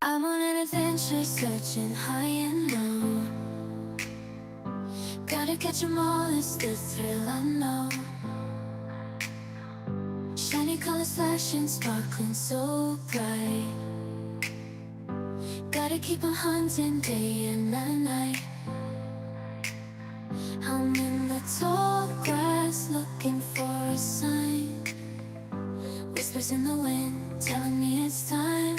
I'm on an adventure searching high and low. Gotta catch 'em all, it's the thrill I know. Shiny colors flashing, sparkling so bright. Gotta keep on hunting day and night. I'm in the tall grass looking for a sign. Whispers in the wind telling me it's time.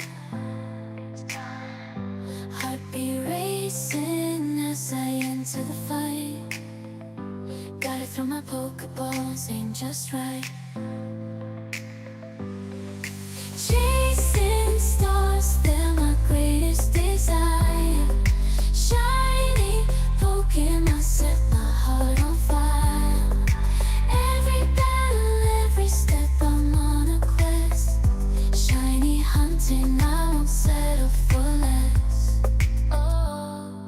Heartbeat racing as I enter the fight. Gotta throw my Pokeballs, aim just right. Chasing stars, they're my greatest desire. Shiny Pokemon set my heart on fire. Every battle, every step, I'm on a quest. Shiny hunting, I won't settle for less. Oh,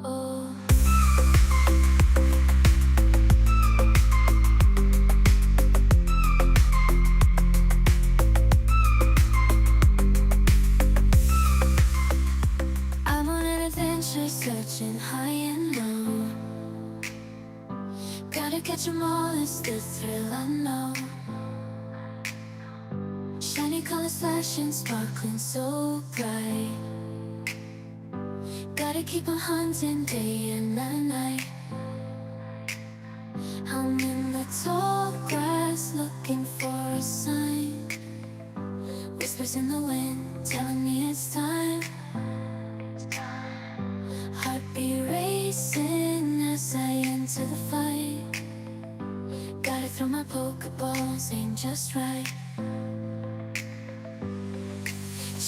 oh. I'm on an adventure searching high and low. Gotta catch 'em all, it's the thrill I know. Shiny colors flashing, sparkling so bright. Gotta keep on hunting day and night. I'm in the tall grass looking for a sign. Whispers in the wind telling me it's time. Heartbeat racing as I enter the fight. Gotta throw my Pokeballs, aim just right.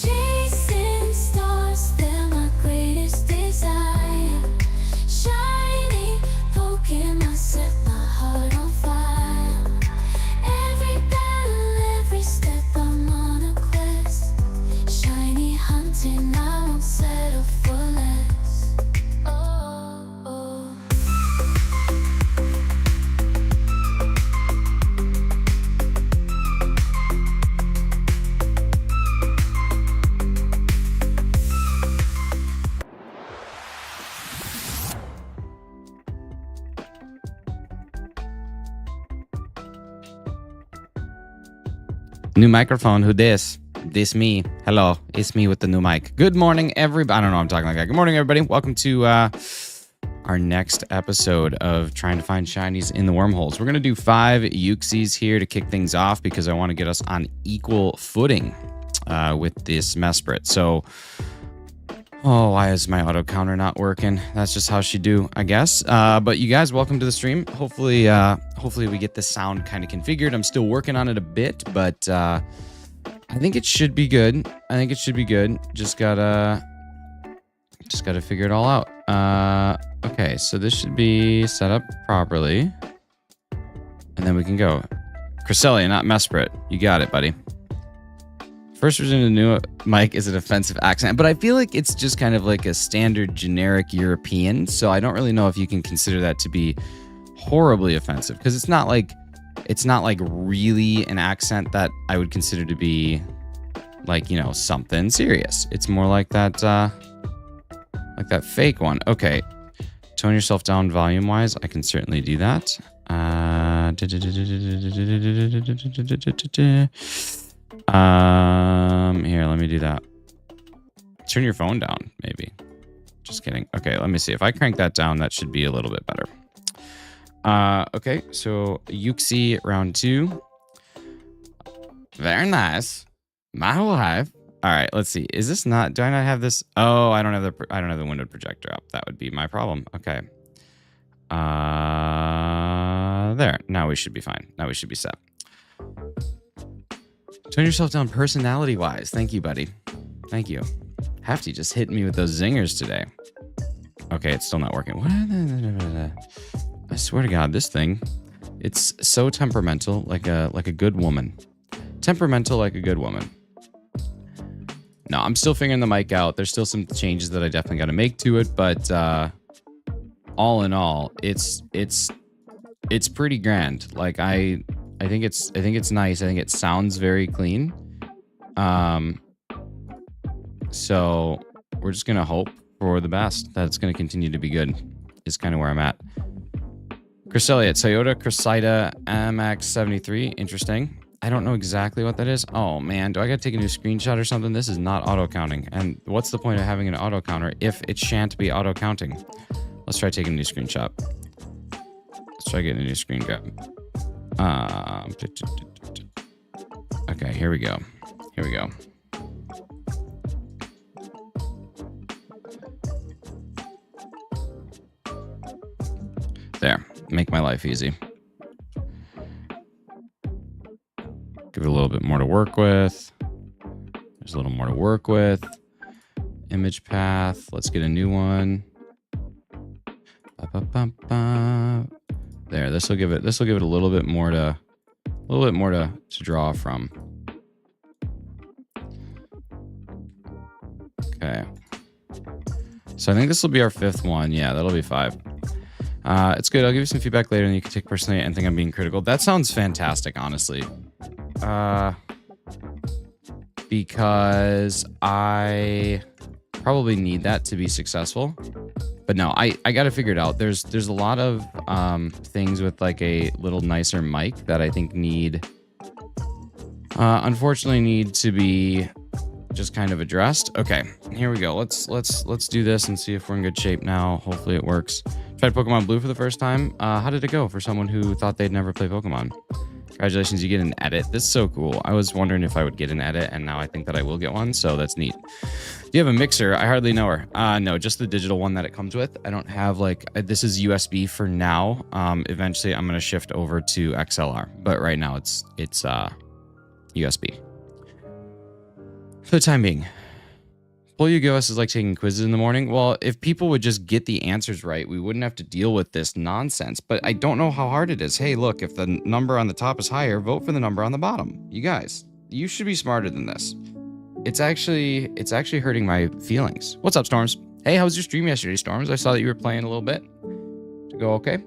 Chasing stars, they're my greatest desire. Shiny Pokemon set my heart on fire. Every battle, every step, I'm on a quest. Shiny hunting, I won't settle for less. Oh, oh. New microphone, who this? This me. Hello, it's me with the new mic. Good morning, everybody. I don't know, I'm talking like that. Good morning, everybody. Welcome to our next episode of trying to find shinies in the wormholes. We're going to do 5 Uxies here to kick things off because I want to get us on equal footing with this Mesprit. So, oh, why is my auto counter not working? That's just how she do, I guess. But you guys, welcome to the stream. Hopefully we get the sound kind of configured. I'm still working on it a bit, but I think it should be good. Just gotta figure it all out. Okay, so this should be set up properly, and then we can go. Cresselia, not Mesprit. You got it, buddy. First version of the new mic is an offensive accent, but I feel like it's just kind of like a standard generic European, so I don't really know if you can consider that to be horribly offensive, because it's not like really an accent that I would consider to be like, you know, something serious. It's more like that fake one. Okay, tone yourself down volume wise. I can certainly do that. Here, let me do that. Turn your phone down, maybe. Just kidding. Okay, let me see. If I crank that down, that should be a little bit better. Okay, so Uxie round 2. Very nice. My wife. All right, let's see. Is this not? Do I not have this? Oh, I don't have the windowed projector up. That would be my problem. Okay. There. Now we should be fine. Now we should be set. Turn yourself down personality-wise. Thank you, buddy. Thank you. Hefty just hitting me with those zingers today. Okay, it's still not working. What? I swear to God, this thing, it's so temperamental, like a good woman. Temperamental like a good woman. No, I'm still figuring the mic out. There's still some changes that I definitely got to make to it, but all in all, it's pretty grand. Like I think it's nice. I think it sounds very clean. So we're just gonna hope for the best. That it's gonna continue to be good. Is kind of where I'm at. Cresselia, Toyota Cresselia MX73. Interesting. I don't know exactly what that is. Oh man, do I gotta take a new screenshot or something? This is not auto counting. And what's the point of having an auto counter if it shan't be auto counting? Let's try taking a new screenshot. Let's try getting a new screen grab. Okay, here we go. Here we go. There, make my life easy. Give it a little bit more to work with. There's a little more to work with. Image path. Let's get a new one. There, this will give it a little bit more to draw from. Okay. So I think this will be our 5th one. Yeah, that'll be 5. It's good. I'll give you some feedback later and you can take personally and think I'm being critical. That sounds fantastic, honestly. Because I probably need that to be successful. But no, I got to figure it out. There's a lot of things with like a little nicer mic that I think unfortunately need to be just kind of addressed. Okay, here we go. Let's do this and see if we're in good shape now. Hopefully it works. Tried Pokemon Blue for the first time. How did it go for someone who thought they'd never play Pokemon? Congratulations, you get an edit. This is so cool. I was wondering if I would get an edit, and now I think that I will get one, so that's neat. Do you have a mixer? I hardly know her. No, just the digital one that it comes with. I don't have this is USB for now. Eventually I'm gonna shift over to XLR, but right now it's USB. For the time being. All you give us is like taking quizzes in the morning. Well, if people would just get the answers right, we wouldn't have to deal with this nonsense. But I don't know how hard it is. Hey, look, if the number on the top is higher, vote for the number on the bottom. You guys, you should be smarter than this. It's actually hurting my feelings. What's up, Storms? Hey, how was your stream yesterday, Storms? I saw that you were playing a little bit. Did it go okay?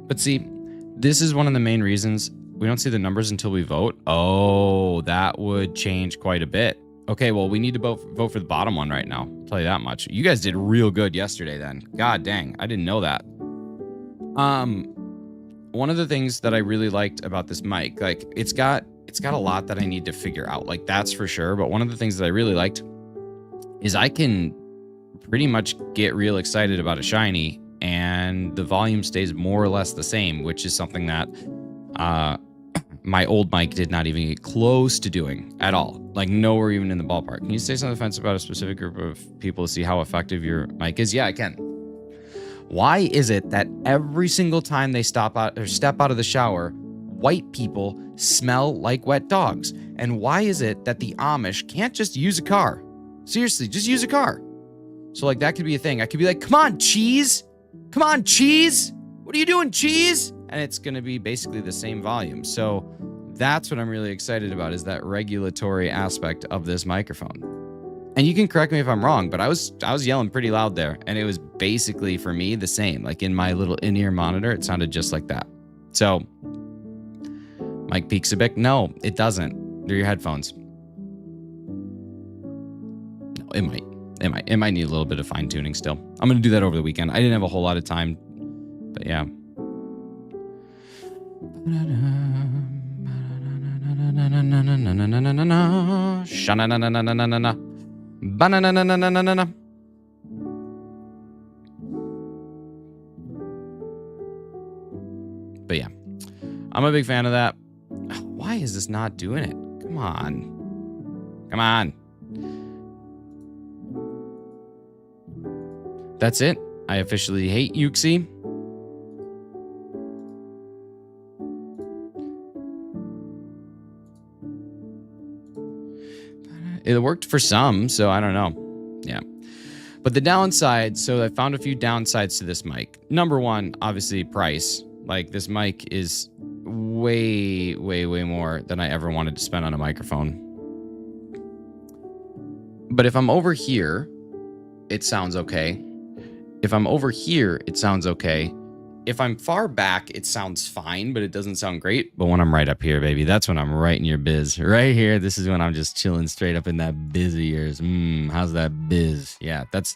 But see, this is one of the main reasons we don't see the numbers until we vote. Oh, that would change quite a bit. Okay, well, we need to vote for the bottom one right now. I'll tell you that much. You guys did real good yesterday then. God dang, I didn't know that. One of the things that I really liked about this mic, like it's got a lot that I need to figure out, like that's for sure. But one of the things that I really liked is I can pretty much get real excited about a shiny and the volume stays more or less the same, which is something that my old mic did not even get close to doing at all. Like nowhere even in the ballpark. Can you say something offensive about a specific group of people to see how effective your mic is? Yeah, I can. Why is it that every single time they step out of the shower, white people smell like wet dogs? And why is it that the Amish can't just use a car? Seriously, just use a car. So like that could be a thing. I could be like, come on, cheese. Come on, cheese. What are you doing, cheese? And it's going to be basically the same volume. So that's what I'm really excited about, is that regulatory aspect of this microphone. And you can correct me if I'm wrong, but I was yelling pretty loud there, and it was basically for me the same. Like in my little in-ear monitor, it sounded just like that. So mic peaks a bit. No, it doesn't. They're your headphones. No, it might. It might need a little bit of fine tuning still. I'm going to do that over the weekend. I didn't have a whole lot of time, but yeah. But yeah, I'm a big fan of that. Why is this not doing it? Come on. Come on. That's it. I officially hate Uxie. It worked for some, so I don't know. Yeah. But the downside, so I found a few downsides to this mic. Number one, obviously price. Like this mic is way, way, way more than I ever wanted to spend on a microphone. But if I'm over here, it sounds okay. If I'm over here, it sounds okay. if I'm far back, it sounds fine, but it doesn't sound great. But when I'm right up here, baby, that's when I'm right in your biz. Right here, this is when I'm just chilling straight up in that biz of yours. How's that biz? Yeah, that's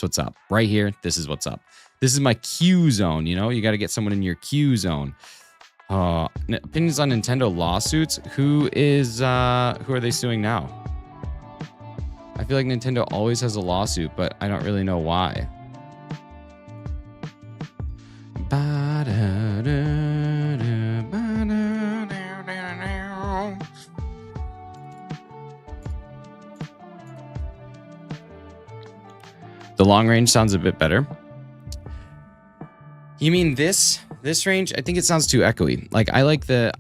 what's up. Right here, this is what's up. This is my Q zone, you know? You got to get someone in your Q zone. Opinions on Nintendo lawsuits. Who are they suing now? I feel like Nintendo always has a lawsuit, but I don't really know why. The long range sounds a bit better. You mean this range? I think it sounds too echoey. Like I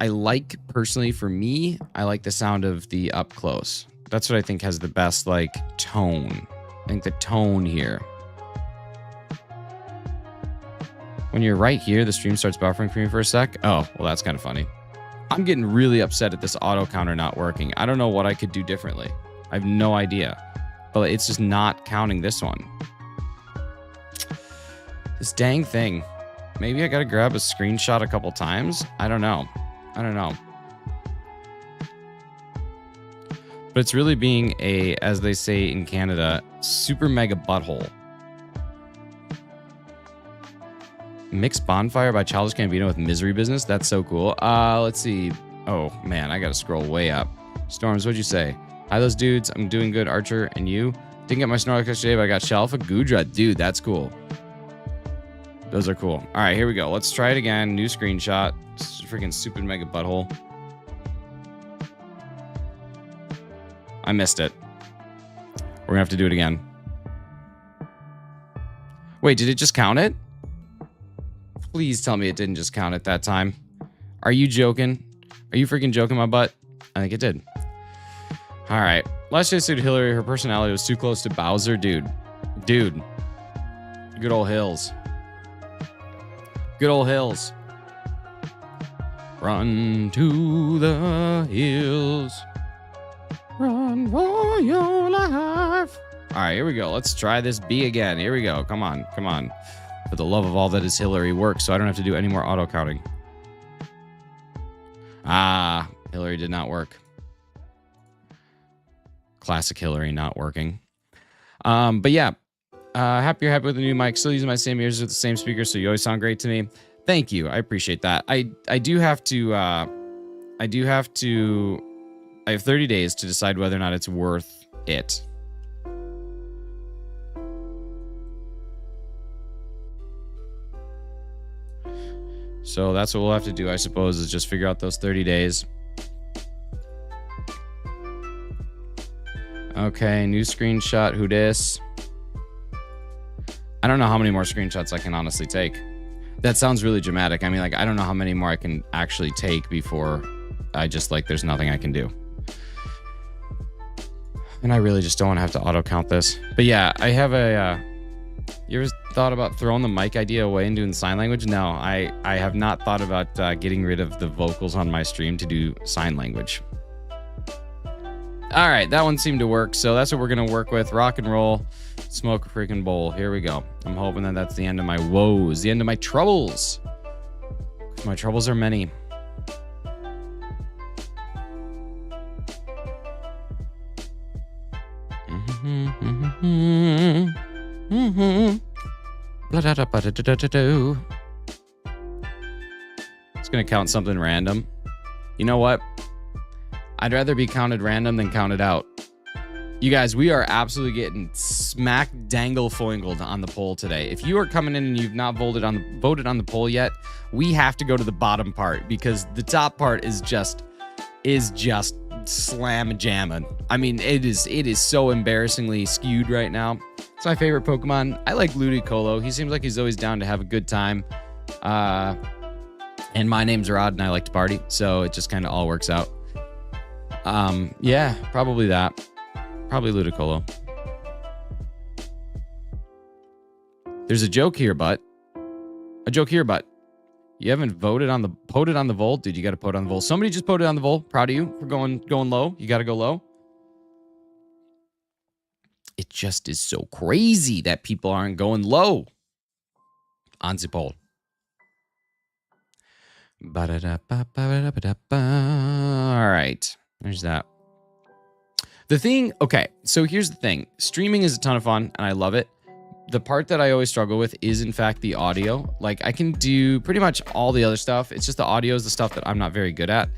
like personally for me, I like the sound of the up close. That's what I think has the best like tone. I think the tone here. When you're right here, the stream starts buffering for me for a sec. Oh, well, that's kind of funny. I'm getting really upset at this auto counter not working. I don't know what I could do differently. I have no idea. But it's just not counting this one. This dang thing. Maybe I gotta grab a screenshot a couple times. I don't know. But it's really being a, as they say in Canada, super mega butthole. Mixed Bonfire by Childish Gambino with Misery Business. That's so cool. Let's see. Oh, man, I gotta scroll way up. Storms, what'd you say? Hi, those dudes. I'm doing good, Archer. And you? Didn't get my Snorlax yesterday, but I got Shalfa Gudra. Dude, that's cool. Those are cool. All right, here we go. Let's try it again. New screenshot. Freaking stupid mega butthole. I missed it. We're gonna have to do it again. Wait, did it just count it? Please tell me it didn't just count it that time. Are you joking? Are you freaking joking my butt? I think it did. All right. Last year sued Hillary. Her personality was too close to Bowser. Dude. Good old Hills. Good old Hills. Run to the hills. Run for your life. All right, here we go. Let's try this B again. Here we go. Come on. For the love of all that is Hillary, work so I don't have to do any more auto counting. Ah, Hillary did not work. Classic Hillary not working. But yeah, happy you're happy with the new mic. Still using my same ears with the same speaker, so you always sound great to me. Thank you. I appreciate that. I have 30 days to decide whether or not it's worth it. So that's what we'll have to do, I suppose, is just figure out those 30 days. Okay, new screenshot. Who dis? I don't know how many more screenshots I can honestly take. That sounds really dramatic. I mean, like, I don't know how many more I can actually take before I just, like, there's nothing I can do. And I really just don't want to have to auto count this. But yeah, I have a... you ever thought about throwing the mic idea away and doing sign language? No, I have not thought about getting rid of the vocals on my stream to do sign language. All right, that one seemed to work, so that's what we're going to work with. Rock and roll, smoke a freaking bowl. Here we go. I'm hoping that that's the end of my woes, the end of my troubles. My troubles are many. It's going to count something random. You know what? I'd rather be counted random than counted out. You guys, we are absolutely getting smack dangle foingled on the poll today. If you are coming in and you've not voted on the poll yet, we have to go to the bottom part because the top part is just slam jamming. I mean, it is so embarrassingly skewed right now. It's my favorite Pokemon. I like Ludicolo. He seems like he's always down to have a good time. And my name's Rod and I like to party, so it just kind of all works out. Yeah, probably that. Probably Ludicolo. There's a joke here, but. You haven't voted on the Volt? Dude, you got to vote on the Volt. Somebody just voted on the Volt. Proud of you for going low. You got to go low. It just is so crazy that people aren't going low on the poll. Ba-da-da-ba-ba-da-ba-da-ba. All right. There's that. The thing, okay, so here's the thing. Streaming is a ton of fun, and I love it. The part that I always struggle with is, in fact, the audio. Like, I can do pretty much all the other stuff. It's just the audio is the stuff that I'm not very good at.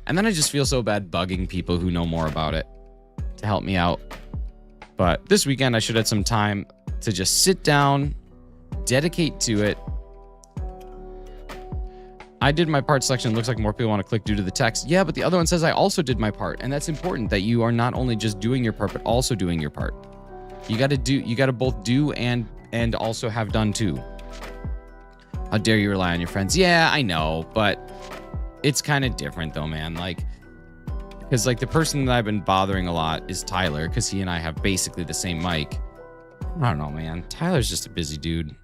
And then I just feel so bad bugging people who know more about it to help me out. But this weekend, I should have some time to just sit down, dedicate to it. I did my part selection. Looks like more people want to click due to the text. Yeah, but the other one says I also did my part. And that's important, that you are not only just doing your part, but also doing your part. You got to both do and also have done too. How dare you rely on your friends? Yeah, I know, but it's kind of different though, man. Like, because like the person that I've been bothering a lot is Tyler, because he and I have basically the same mic. I don't know, man. Tyler's just a busy dude.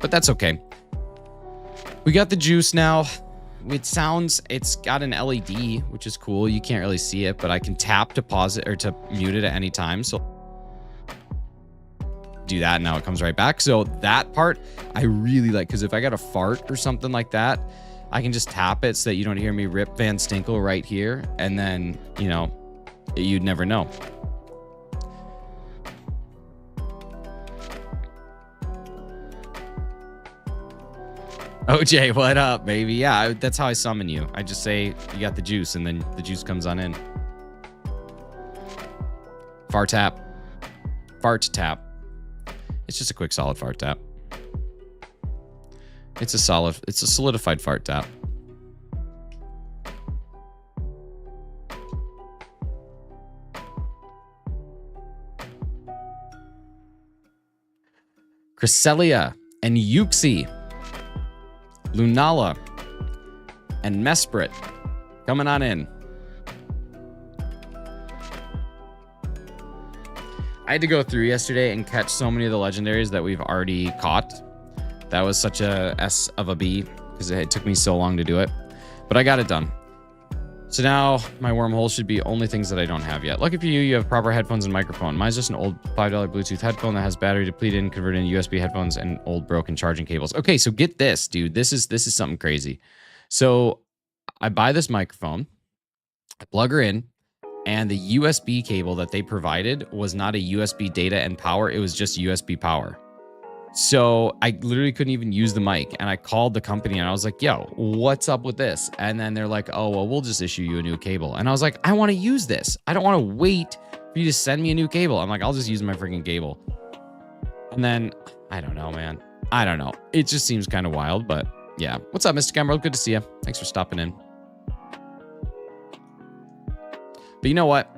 But that's okay. We got the juice now. It's got an LED, which is cool. You can't really see it, but I can tap to pause it or to mute it at any time. So do that. Now it comes right back. So that part I really like, because if I got a fart or something like that, I can just tap it so that you don't hear me rip Van Stinkle right here. And then, you know, you'd never know. OJ, what up, baby? Yeah, that's how I summon you. I just say you got the juice, and then the juice comes on in. Fart tap. Fart tap. It's just a quick, solid fart tap. It's a solidified fart tap. Cresselia and Uxie. Lunala and Mesprit coming on in. I had to go through yesterday and catch so many of the legendaries that we've already caught. That was such a S of a B because it took me so long to do it. But I got it done. So now my wormhole should be only things that I don't have yet. Lucky for you, you have proper headphones and microphone. Mine's just an old $5 Bluetooth headphone that has battery depleted and converted into USB headphones and old broken charging cables. Okay, so get this, dude. This is something crazy. So I buy this microphone, I plug her in, and the USB cable that they provided was not a USB data and power. It was just USB power. So I literally couldn't even use the mic, and I called the company and I was like, yo, what's up with this? And then they're like, oh, well, we'll just issue you a new cable. And I was like, I want to use this. I don't want to wait for you to send me a new cable. I'm like, I'll just use my freaking cable. And then, I don't know, man. I don't know. It just seems kind of wild, but yeah. What's up, Mr. Emerald? Good to see you. Thanks for stopping in. But you know what?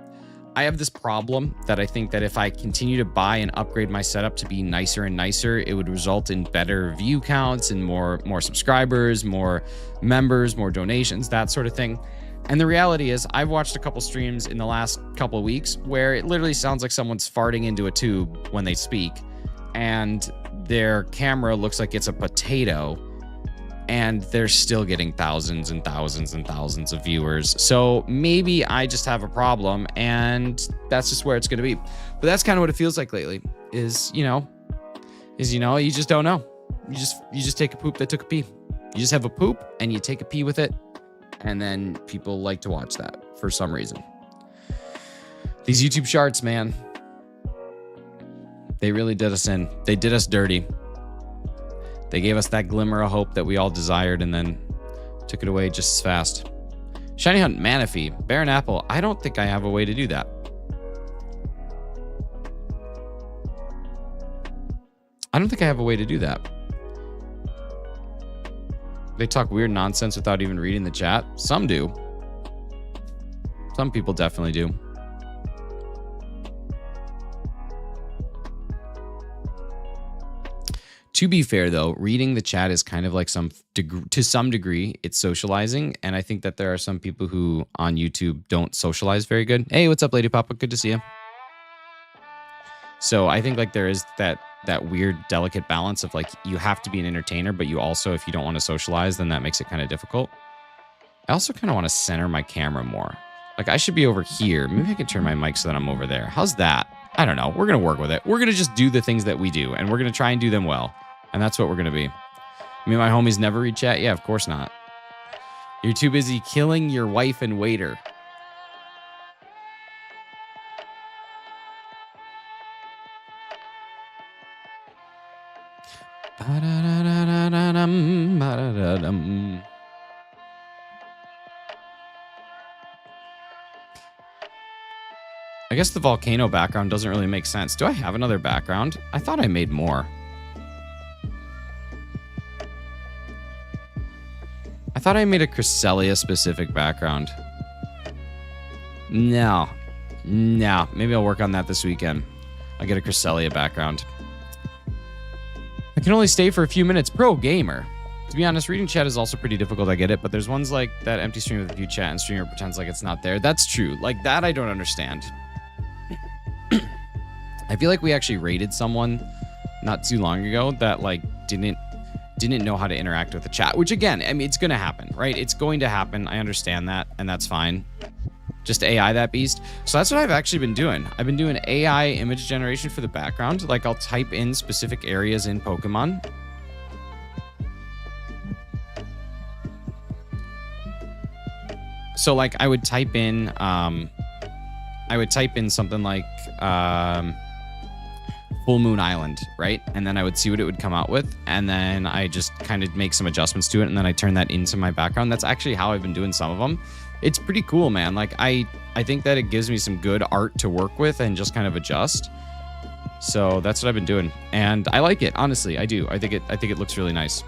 I have this problem that I think that if I continue to buy and upgrade my setup to be nicer and nicer, it would result in better view counts and more subscribers, more members, more donations, that sort of thing. And the reality is I've watched a couple streams in the last couple of weeks where it literally sounds like someone's farting into a tube when they speak, and their camera looks like it's a potato, and they're still getting thousands and thousands and thousands of viewers. So maybe I just have a problem, and that's just where it's going to be. But that's kind of what it feels like lately is, you just don't know. You just take a poop that took a pee. You just have a poop and you take a pee with it. And then people like to watch that for some reason. These YouTube charts, man, they really did us in. They did us dirty. They gave us that glimmer of hope that we all desired and then took it away just as fast. Shiny Hunt Manaphy, Baron Apple. I don't think I have a way to do that. I don't think I have a way to do that. They talk weird nonsense without even reading the chat. Some do. Some people definitely do. To be fair, though, reading the chat is kind of like to some degree, it's socializing. And I think that there are some people who on YouTube don't socialize very good. Hey, what's up, Lady Papa? Good to see you. So I think like there is that weird, delicate balance of like you have to be an entertainer, but you also, if you don't want to socialize, then that makes it kind of difficult. I also kind of want to center my camera more. Like I should be over here. Maybe I can turn my mic so that I'm over there. How's that? I don't know. We're going to work with it. We're going to just do the things that we do, and we're going to try and do them well. And that's what we're going to be. Me and my homies never read chat? Yeah, of course not. You're too busy killing your wife and waiter. I guess the volcano background doesn't really make sense. Do I have another background? I thought I made more. I thought I made a Cresselia specific background. No. Maybe I'll work on that this weekend. I'll get a Cresselia background. I can only stay for a few minutes. Pro gamer. To be honest, reading chat is also pretty difficult. I get it, but there's ones like that empty stream with a few chat and streamer pretends like it's not there. That's true. Like that, I don't understand. I feel like we actually rated someone not too long ago that like didn't know how to interact with the chat, which again, I mean, it's going to happen, right? It's going to happen. I understand that, and that's fine. Just AI that beast. So that's what I've actually been doing. I've been doing AI image generation for the background. Like I'll type in specific areas in Pokemon. So like I would type in something like Full Moon Island, right? And then I would see what it would come out with, and then I just kind of make some adjustments to it, and then I turn that into my background. That's actually how I've been doing some of them. It's pretty cool, man. Like I think that it gives me some good art to work with and just kind of adjust. So that's what I've been doing, and I like it. Honestly, I do. I think it looks really nice.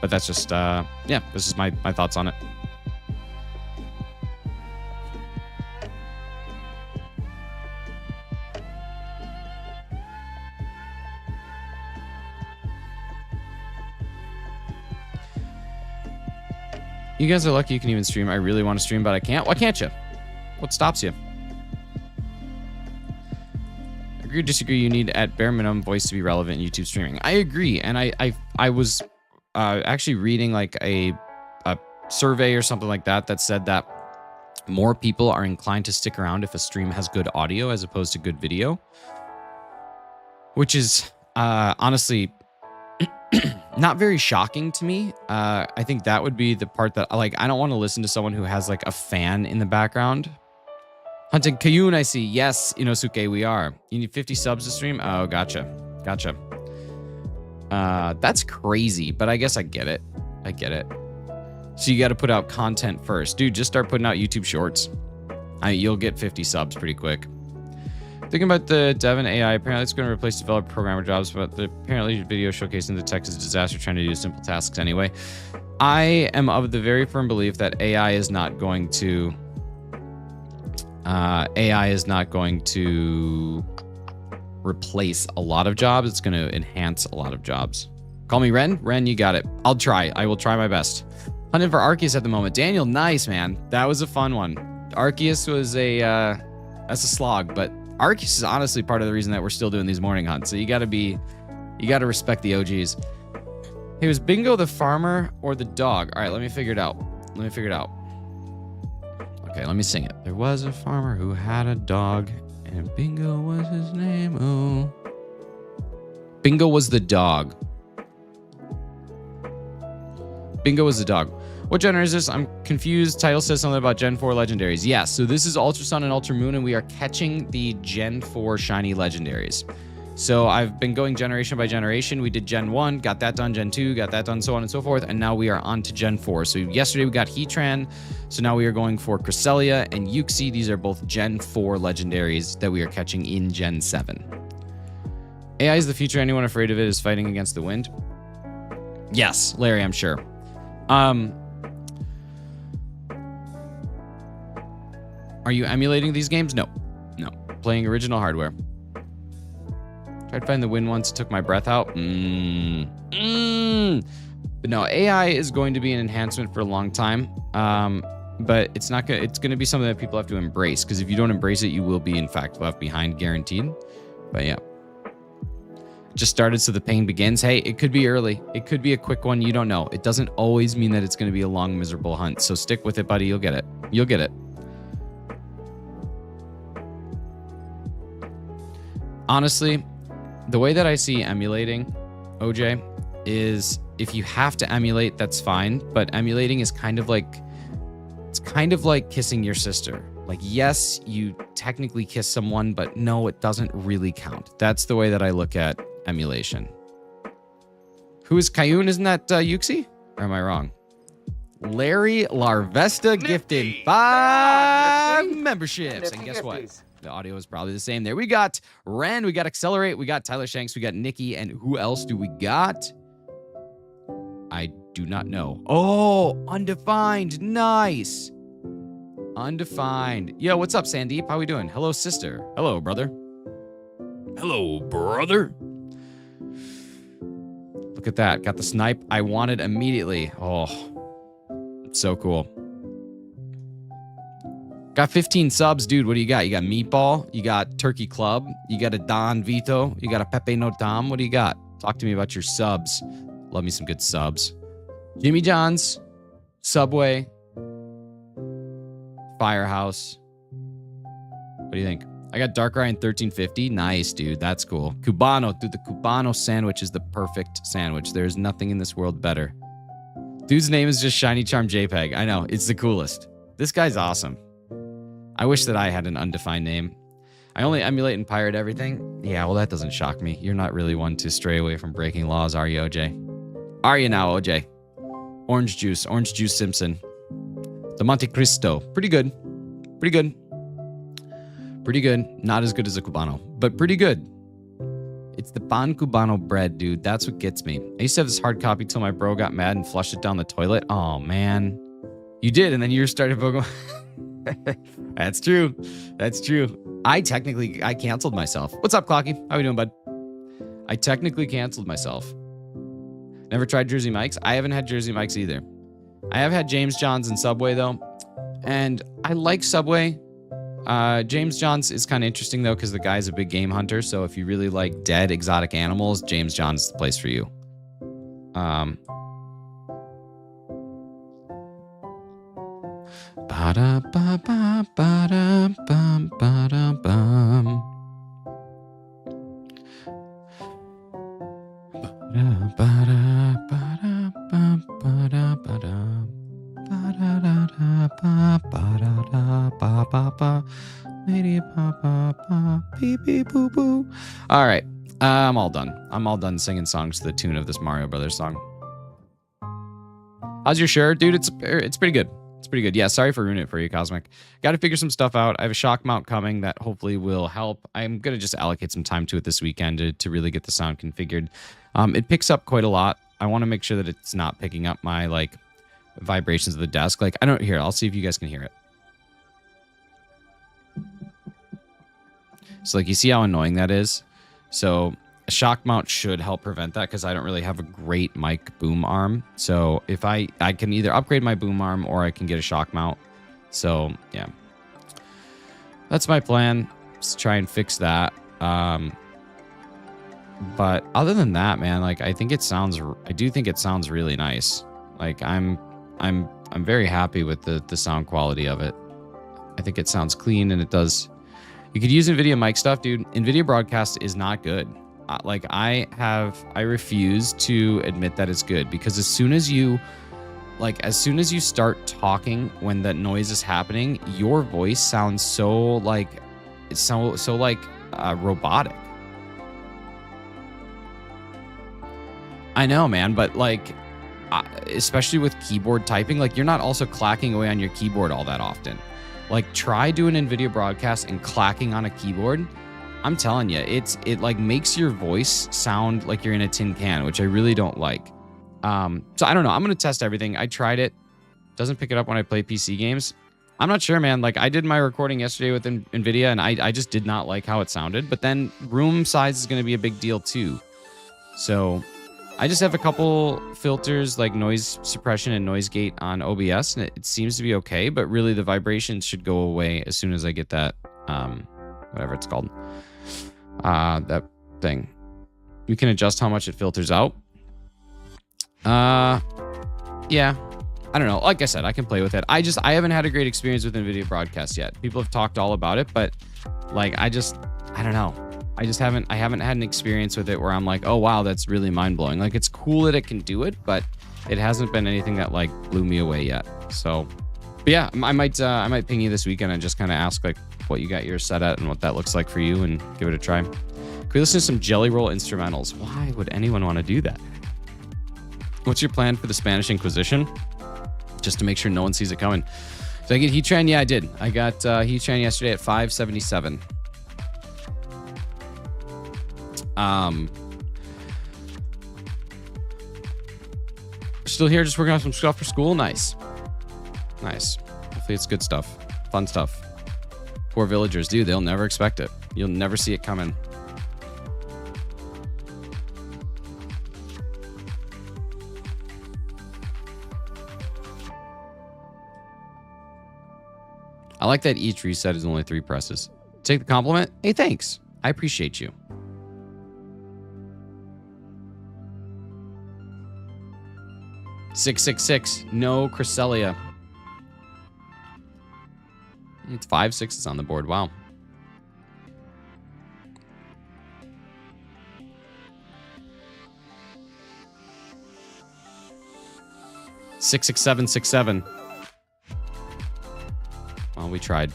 But that's just yeah, this is my thoughts on it. You guys are lucky you can even stream. I really want to stream, but I can't. Why can't you? What stops you? Agree or disagree, you need at bare minimum voice to be relevant in YouTube streaming. I agree, and I was actually reading like a survey or something like that that said that more people are inclined to stick around if a stream has good audio as opposed to good video, which is honestly not very shocking to me. I think that would be the part that like I don't want to listen to someone who has like a fan in the background. Hunting Kayun, I see. Yes, Inosuke, we are. You need 50 subs to stream? Oh, gotcha. That's crazy, but I guess I get it. So you got to put out content first. Dude, just start putting out YouTube shorts. You'll get 50 subs pretty quick. Thinking about the Devon AI, apparently it's going to replace developer programmer jobs, but apparently video showcasing the tech is a disaster trying to do simple tasks anyway. I am of the very firm belief that AI is not going to replace a lot of jobs. It's going to enhance a lot of jobs. Call me Ren. Ren, you got it. I'll try. I will try my best. Hunting for Arceus at the moment. Daniel, nice, man. That was a fun one. Arceus was that's a slog, but Arceus is honestly part of the reason that we're still doing these morning hunts. So you got to respect the OGs. Hey, was Bingo the farmer or the dog? All right, let me figure it out. Okay, let me sing it. There was a farmer who had a dog, and Bingo was his name. Oh, Bingo was the dog. Bingo was the dog. What genre is this? I'm confused. Title says something about Gen 4 legendaries. Yes, so this is Ultra Sun and Ultra Moon, and we are catching the Gen 4 shiny legendaries. So I've been going generation by generation. We did Gen 1, got that done, Gen 2, got that done, so on and so forth, and now we are on to Gen 4. So yesterday we got Heatran, so now we are going for Cresselia and Uxie. These are both Gen 4 legendaries that we are catching in Gen 7. AI is the future. Anyone afraid of it is fighting against the wind. Yes, Larry, I'm sure. Are you emulating these games? No. Playing original hardware. Tried to find the win once, it took my breath out. But no, AI is going to be an enhancement for a long time. But it's not gonna. It's going to be something that people have to embrace, because if you don't embrace it, you will be in fact left behind, guaranteed. But yeah. Just started, so the pain begins. Hey, it could be early. It could be a quick one. You don't know. It doesn't always mean that it's going to be a long, miserable hunt. So stick with it, buddy. You'll get it. Honestly, the way that I see emulating OJ, is if you have to emulate, that's fine. But emulating is kind of like, it's kind of like kissing your sister. Like, yes, you technically kiss someone, but no, it doesn't really count. That's the way that I look at emulation. Who is Kayun? Isn't that Uxie? Or am I wrong? Larry Larvesta gifted 5 memberships. And guess what? The audio is probably the same there. We got Ren, we got Accelerate, we got Tyler Shanks, we got Nikki, and who else do we got? I do not know. Oh, Undefined. Nice. Undefined. Yo, what's up, Sandeep? How we doing? Hello, sister. Hello, brother. Hello, brother. Look at that. Got the snipe I wanted immediately. Oh, so cool. Got 15 subs, dude. What do you got? You got Meatball. You got Turkey Club. You got a Don Vito. You got a Pepe No Tom. What do you got? Talk to me about your subs. Love me some good subs. Jimmy John's, Subway, Firehouse. What do you think? I got Dark Ryan 1350. Nice, dude. That's cool. Cubano. Dude, the Cubano sandwich is the perfect sandwich. There's nothing in this world better. Dude's name is just SH1NY Charm JPEG. I know. It's the coolest. This guy's awesome. I wish that I had an undefined name. I only emulate and pirate everything. Yeah, well, that doesn't shock me. You're not really one to stray away from breaking laws, are you, OJ? Are you now, OJ? Orange Juice Simpson. The Monte Cristo. Pretty good. Pretty good. Pretty good. Not as good as a Cubano, but pretty good. It's the Pan Cubano bread, dude. That's what gets me. I used to have this hard copy till my bro got mad and flushed it down the toilet. Oh, man. You did, and then you started Pokemon. That's true. That's true. I canceled myself. What's up, Clocky? How you doing, bud? I technically canceled myself. Never tried Jersey Mike's. I haven't had Jersey Mike's either. I have had James John's and Subway, though. And I like Subway. James John's is kind of interesting, though, because the guy's a big game hunter. So if you really like dead exotic animals, James John's is the place for you. All right, I'm all done. I'm all done singing songs to the tune of this Mario Brothers song. How's your shirt, dude? It's pretty good. It's pretty good. Yeah, sorry for ruining it for you, Cosmic. Got to figure some stuff out. I have a shock mount coming that hopefully will help. I'm going to just allocate some time to it this weekend to really get the sound configured. It picks up quite a lot. I want to make sure that it's not picking up my, like, vibrations of the desk. Like, I don't hear it. I'll see if you guys can hear it. So, like, you see how annoying that is? So, a shock mount should help prevent that because I don't really have a great mic boom arm. So, if I can either upgrade my boom arm or I can get a shock mount. So, yeah. That's my plan. Just try and fix that. But other than that, man, like, I do think it sounds really nice. Like, I'm very happy with the sound quality of it. I think it sounds clean and it does. You could use NVIDIA mic stuff, dude. NVIDIA broadcast is not good. Like, I refuse to admit that it's good because as soon as you start talking when that noise is happening, your voice sounds so like robotic. I know, man, but like, especially with keyboard typing, like, you're not also clacking away on your keyboard all that often. Like, try doing NVIDIA broadcast and clacking on a keyboard. I'm telling you, it like makes your voice sound like you're in a tin can, which I really don't like. So I don't know. I'm going to test everything. I tried it. Doesn't pick it up when I play PC games. I'm not sure, man. Like, I did my recording yesterday with NVIDIA and I just did not like how it sounded. But then room size is going to be a big deal too. So I just have a couple filters like noise suppression and noise gate on OBS and it seems to be okay. But really the vibrations should go away as soon as I get that, whatever it's called. That thing. We can adjust how much it filters out. Yeah. I don't know. Like I said, I can play with it. I haven't had a great experience with NVIDIA broadcast yet. People have talked all about it, but like, I don't know. I haven't had an experience with it where I'm like, oh wow, that's really mind blowing. Like it's cool that it can do it, but it hasn't been anything that like blew me away yet. So, but yeah, I might ping you this weekend and just kind of ask like what you got yours set at and what that looks like for you and give it a try. Can we listen to some Jelly Roll instrumentals? Why would anyone want to do that? What's your plan for the Spanish Inquisition? Just to make sure no one sees it coming. Did I get Heatran? Yeah, I did. I got Heatran yesterday at 577. Still here, just working on some stuff for school. Nice. Hopefully it's good stuff. Fun stuff. Poor villagers, dude, they'll never expect it. You'll never see it coming. I like that each reset is only 3 presses. Take the compliment. Hey, thanks. I appreciate you. $666. No Cresselia. It's 5 6s on the board. Wow. $66767. Well, we tried.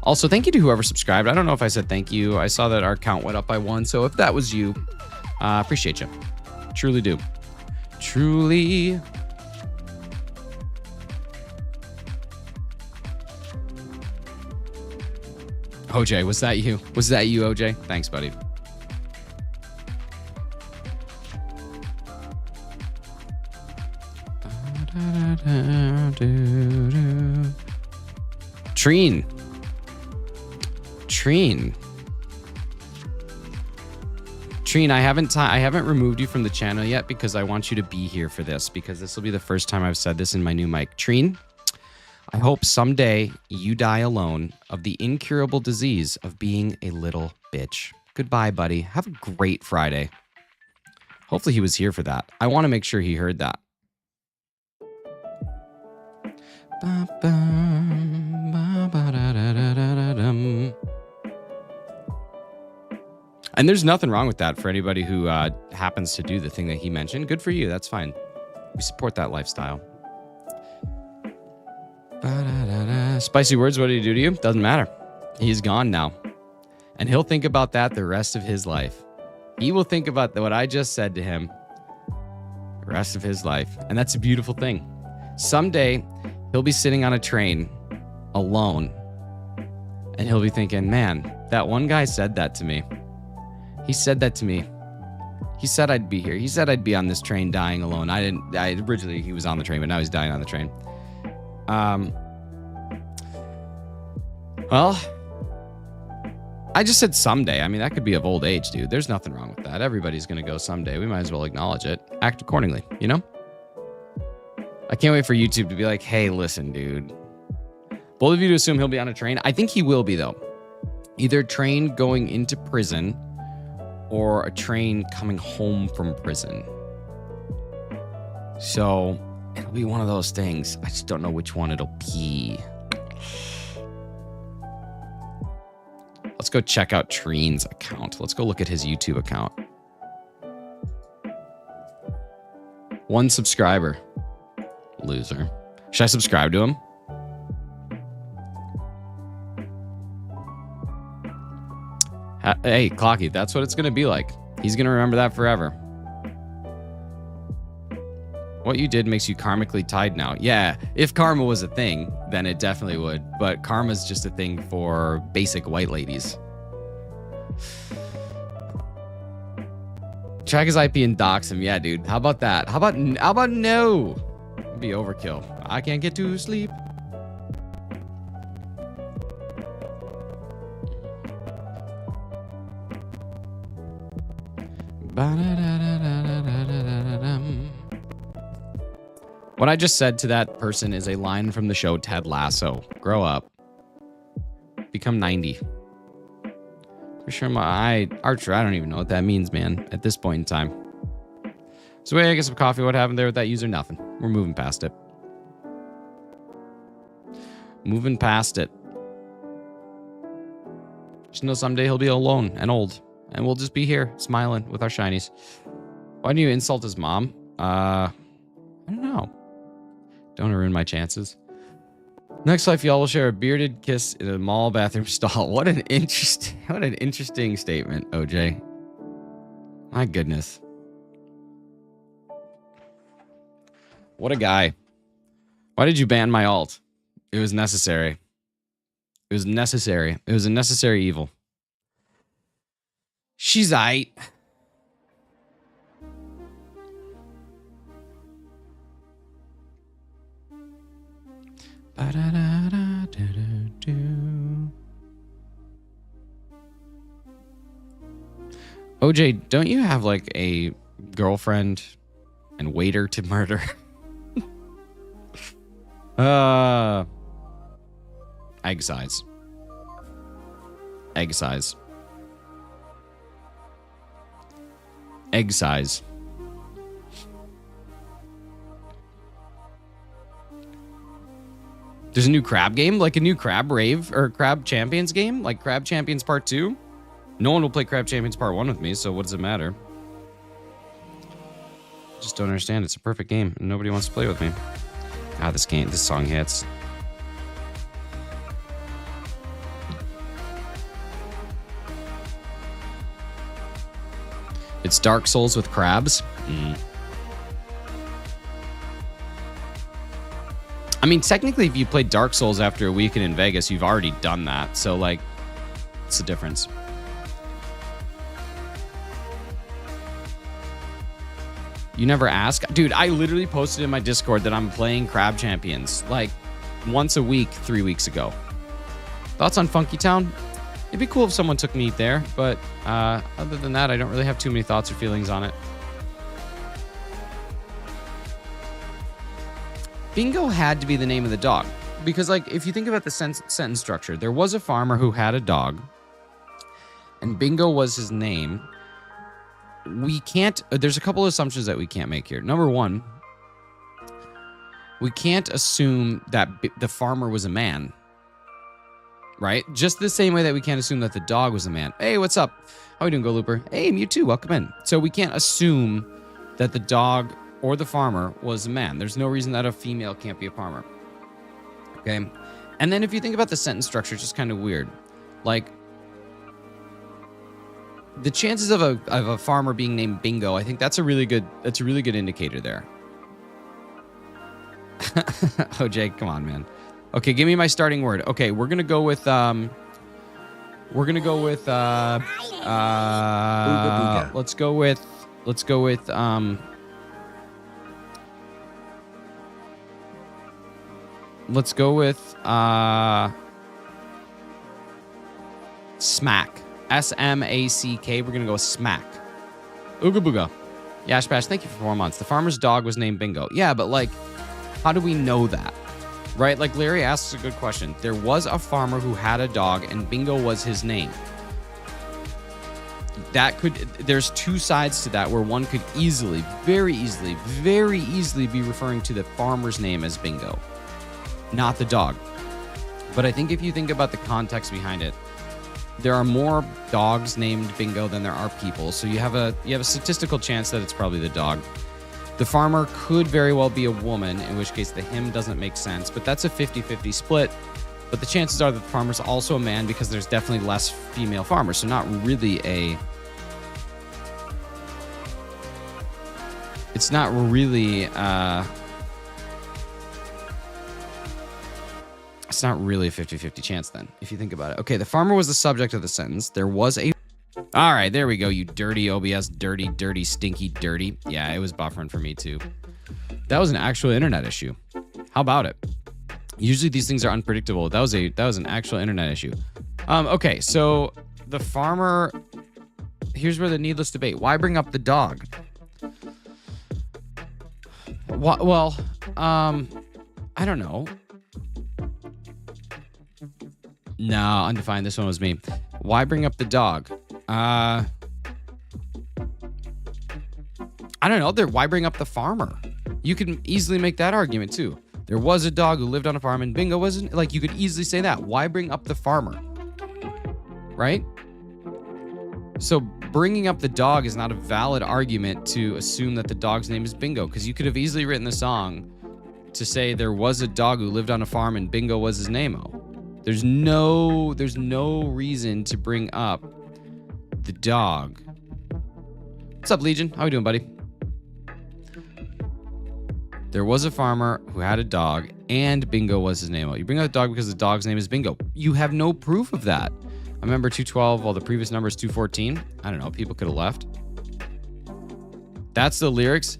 Also, thank you to whoever subscribed. I don't know if I said thank you. I saw that our count went up by 1. So if that was you, appreciate you. Truly do. Truly. OJ, was that you? Was that you, OJ? Thanks, buddy. Treen. Treen, I haven't removed you from the channel yet because I want you to be here for this, because this will be the first time I've said this in my new mic. Treen, I hope someday you die alone of the incurable disease of being a little bitch. Goodbye, buddy. Have a great Friday. Hopefully he was here for that. I want to make sure he heard that. And there's nothing wrong with that for anybody who happens to do the thing that he mentioned. Good for you. That's fine. We support that lifestyle. Spicy words, what did he do to you? Doesn't matter. He's gone now. And he'll think about that the rest of his life. He will think about what I just said to him the rest of his life. And that's a beautiful thing. Someday, he'll be sitting on a train alone. And he'll be thinking, man, that one guy said that to me. He said that to me. He said I'd be here. He said I'd be on this train dying alone. Originally, he was on the train, but now he's dying on the train. Well, I just said someday. I mean, that could be of old age, dude. There's nothing wrong with that. Everybody's going to go someday. We might as well acknowledge it. Act accordingly, you know? I can't wait for YouTube to be like, hey, listen, dude. Both of you to assume he'll be on a train. I think he will be, though. Either train going into prison or a train coming home from prison. So it'll be one of those things. I just don't know which one it'll be. Let's go check out Treen's account. Let's go look at his YouTube account. 1 subscriber. Loser. Should I subscribe to him? Hey, Clocky, that's what it's going to be like. He's going to remember that forever. What you did makes you karmically tied now. Yeah, if karma was a thing, then it definitely would. But karma's just a thing for basic white ladies. Track his IP and dox him. Yeah, dude. How about that? How about no? It'd be overkill. I can't get to sleep. What I just said to that person is a line from the show Ted Lasso. Grow up. Become 90. For sure, Archer, I don't even know what that means, man, at this point in time. So wait, I get some coffee. What happened there with that user? Nothing. We're moving past it. Moving past it. Just know someday he'll be alone and old. And we'll just be here, smiling with our shinies. Why do you insult his mom? I don't know. Don't ruin my chances. Next life, y'all will share a bearded kiss in a mall bathroom stall. What an interesting statement, OJ. My goodness. What a guy. Why did you ban my alt? It was necessary. It was necessary. It was a necessary evil. She's aight. OJ, don't you have like a girlfriend and waiter to murder? Egg size. Egg size. Egg size. There's a new crab game, like a new crab rave or crab champions game, like Crab Champions Part 2. No one will play Crab Champions Part 1 with me, so what does it matter? Just don't understand. It's a perfect game, and nobody wants to play with me. God, this song hits. It's Dark Souls with crabs. I mean, technically, if you played Dark Souls after a weekend in Vegas, you've already done that. So, like, what's the difference? You never ask? Dude, I literally posted in my Discord that I'm playing Crab Champions, like, once a week 3 weeks ago. Thoughts on Funky Town? It'd be cool if someone took me there, but other than that, I don't really have too many thoughts or feelings on it. Bingo had to be the name of the dog. Because, like, if you think about the sentence structure, there was a farmer who had a dog, and Bingo was his name. We can't... There's a couple of assumptions that we can't make here. Number one, we can't assume that the farmer was a man. Right? Just the same way that we can't assume that the dog was a man. Hey, what's up? How we doing, Go Looper? Hey, Mewtwo, welcome in. So we can't assume that the dog or the farmer was a man. There's no reason that a female can't be a farmer. Okay? And then if you think about the sentence structure, it's just kind of weird. Like, the chances of a farmer being named Bingo, I think that's a really good indicator there. OJ, come on, man. Okay, give me my starting word. Okay, we're gonna go with let's go with smack. S-M-A-C-K. We're gonna go with smack. Ooga booga. Yash Bash, thank you for 4 months. The farmer's dog was named Bingo. Yeah, but like, how do we know that? Right? Like, Larry asks a good question. There was a farmer who had a dog, and Bingo was his name. There's two sides to that, where one could easily, very easily be referring to the farmer's name as Bingo, not the dog. But I think if you think about the context behind it, there are more dogs named Bingo than there are people, so you have a statistical chance that it's probably the dog. The farmer could very well be a woman, in which case the him doesn't make sense, but that's a 50-50 split. But the chances are that the farmer's also a man, because there's definitely less female farmers, so not really a... It's not really... It's not really a 50-50 chance then, if you think about it. Okay, the farmer was the subject of the sentence. There was a... All right, there we go, you dirty OBS. Dirty, stinky, dirty. Yeah, it was buffering for me too. That was an actual internet issue. How about it? Usually these things are unpredictable. That was an actual internet issue. Okay, so the farmer... Here's where the needless debate. Why bring up the dog? Well, I don't know. No, undefined. This one was me. Why bring up the dog? I don't know. Why bring up the farmer? You can easily make that argument too. There was a dog who lived on a farm and Bingo wasn't. Like, you could easily say that. Why bring up the farmer? Right? So bringing up the dog is not a valid argument to assume that the dog's name is Bingo, because you could have easily written the song to say there was a dog who lived on a farm and Bingo was his name-o. There's no reason to bring up the dog. What's up, Legion? How we doing, buddy? There was a farmer who had a dog and Bingo was his name-o. You bring up the dog because the dog's name is Bingo. You have no proof of that. I remember 212, while the previous number is 214. I don't know, people could have left. That's the lyrics.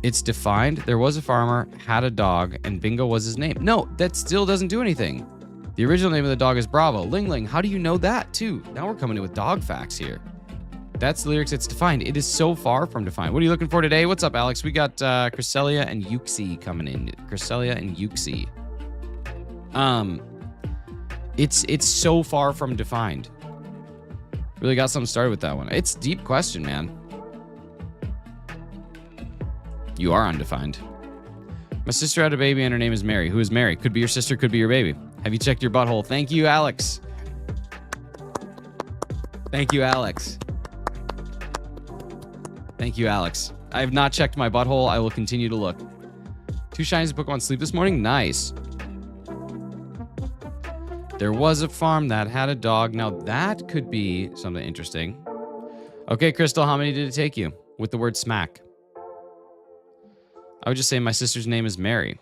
It's defined. There was a farmer, had a dog, and Bingo was his name. No, that still doesn't do anything. The original name of the dog is Bravo. Ling Ling, how do you know that too? Now we're coming in with dog facts here. That's the lyrics. It's defined. It is so far from defined. What are you looking for today? What's up, Alex? We got Cresselia and Uxie coming in. Cresselia and Uxie. It's so far from defined. Really got something started with that one. It's a deep question, man. You are undefined. My sister had a baby and her name is Mary. Who is Mary? Could be your sister, could be your baby. Have you checked your butthole? Thank you, Alex. Thank you, Alex. Thank you, Alex. I have not checked my butthole. I will continue to look. 2 shinies Pokemon sleep this morning? Nice. There was a farm that had a dog. Now that could be something interesting. Okay, Crystal, how many did it take you? With the word smack. I would just say my sister's name is Mary.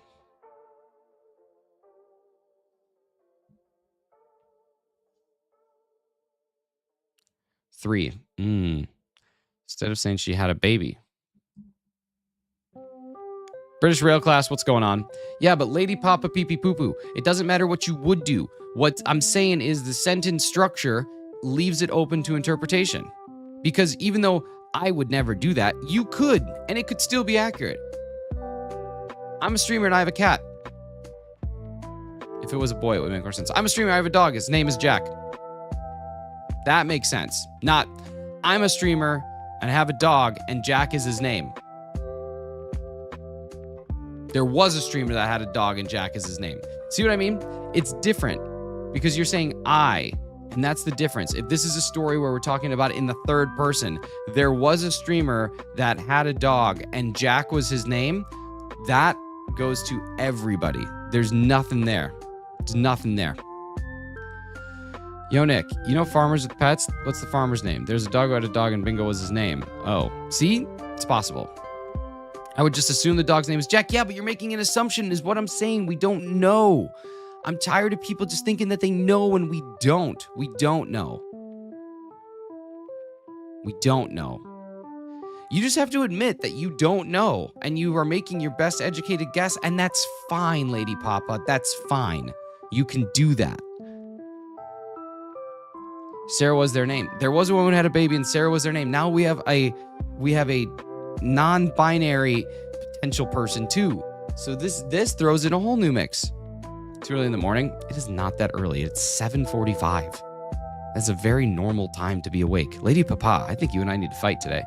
Three. Instead of saying she had a baby. British Rail Class, what's going on? Yeah, but Lady Papa Pee Pee Poo Poo, it doesn't matter what you would do. What I'm saying is the sentence structure leaves it open to interpretation. Because even though I would never do that, you could, and it could still be accurate. I'm a streamer and I have a cat. If it was a boy, it would make more sense. I'm a streamer, I have a dog, his name is Jack. That makes sense. Not, I'm a streamer and I have a dog and Jack is his name. There was a streamer that had a dog and Jack is his name. See what I mean? It's different because you're saying I, and that's the difference. If this is a story where we're talking about it in the third person, there was a streamer that had a dog and Jack was his name, that goes to everybody. There's nothing there. There's nothing there. Yo, Nick, you know farmers with pets? What's the farmer's name? There's a dog who had a dog and Bingo was his name. Oh, see? It's possible. I would just assume the dog's name is Jack. Yeah, but you're making an assumption is what I'm saying. We don't know. I'm tired of people just thinking that they know when we don't. We don't know. We don't know. You just have to admit that you don't know and you are making your best educated guess, and that's fine, Lady Papa. That's fine. You can do that. Sarah was their name. There was a woman who had a baby and Sarah was their name. Now we have a non-binary potential person too. So this throws in a whole new mix. It's early in the morning. It is not that early. It's 7:45. That's a very normal time to be awake. Lady Papa, I think you and I need to fight today.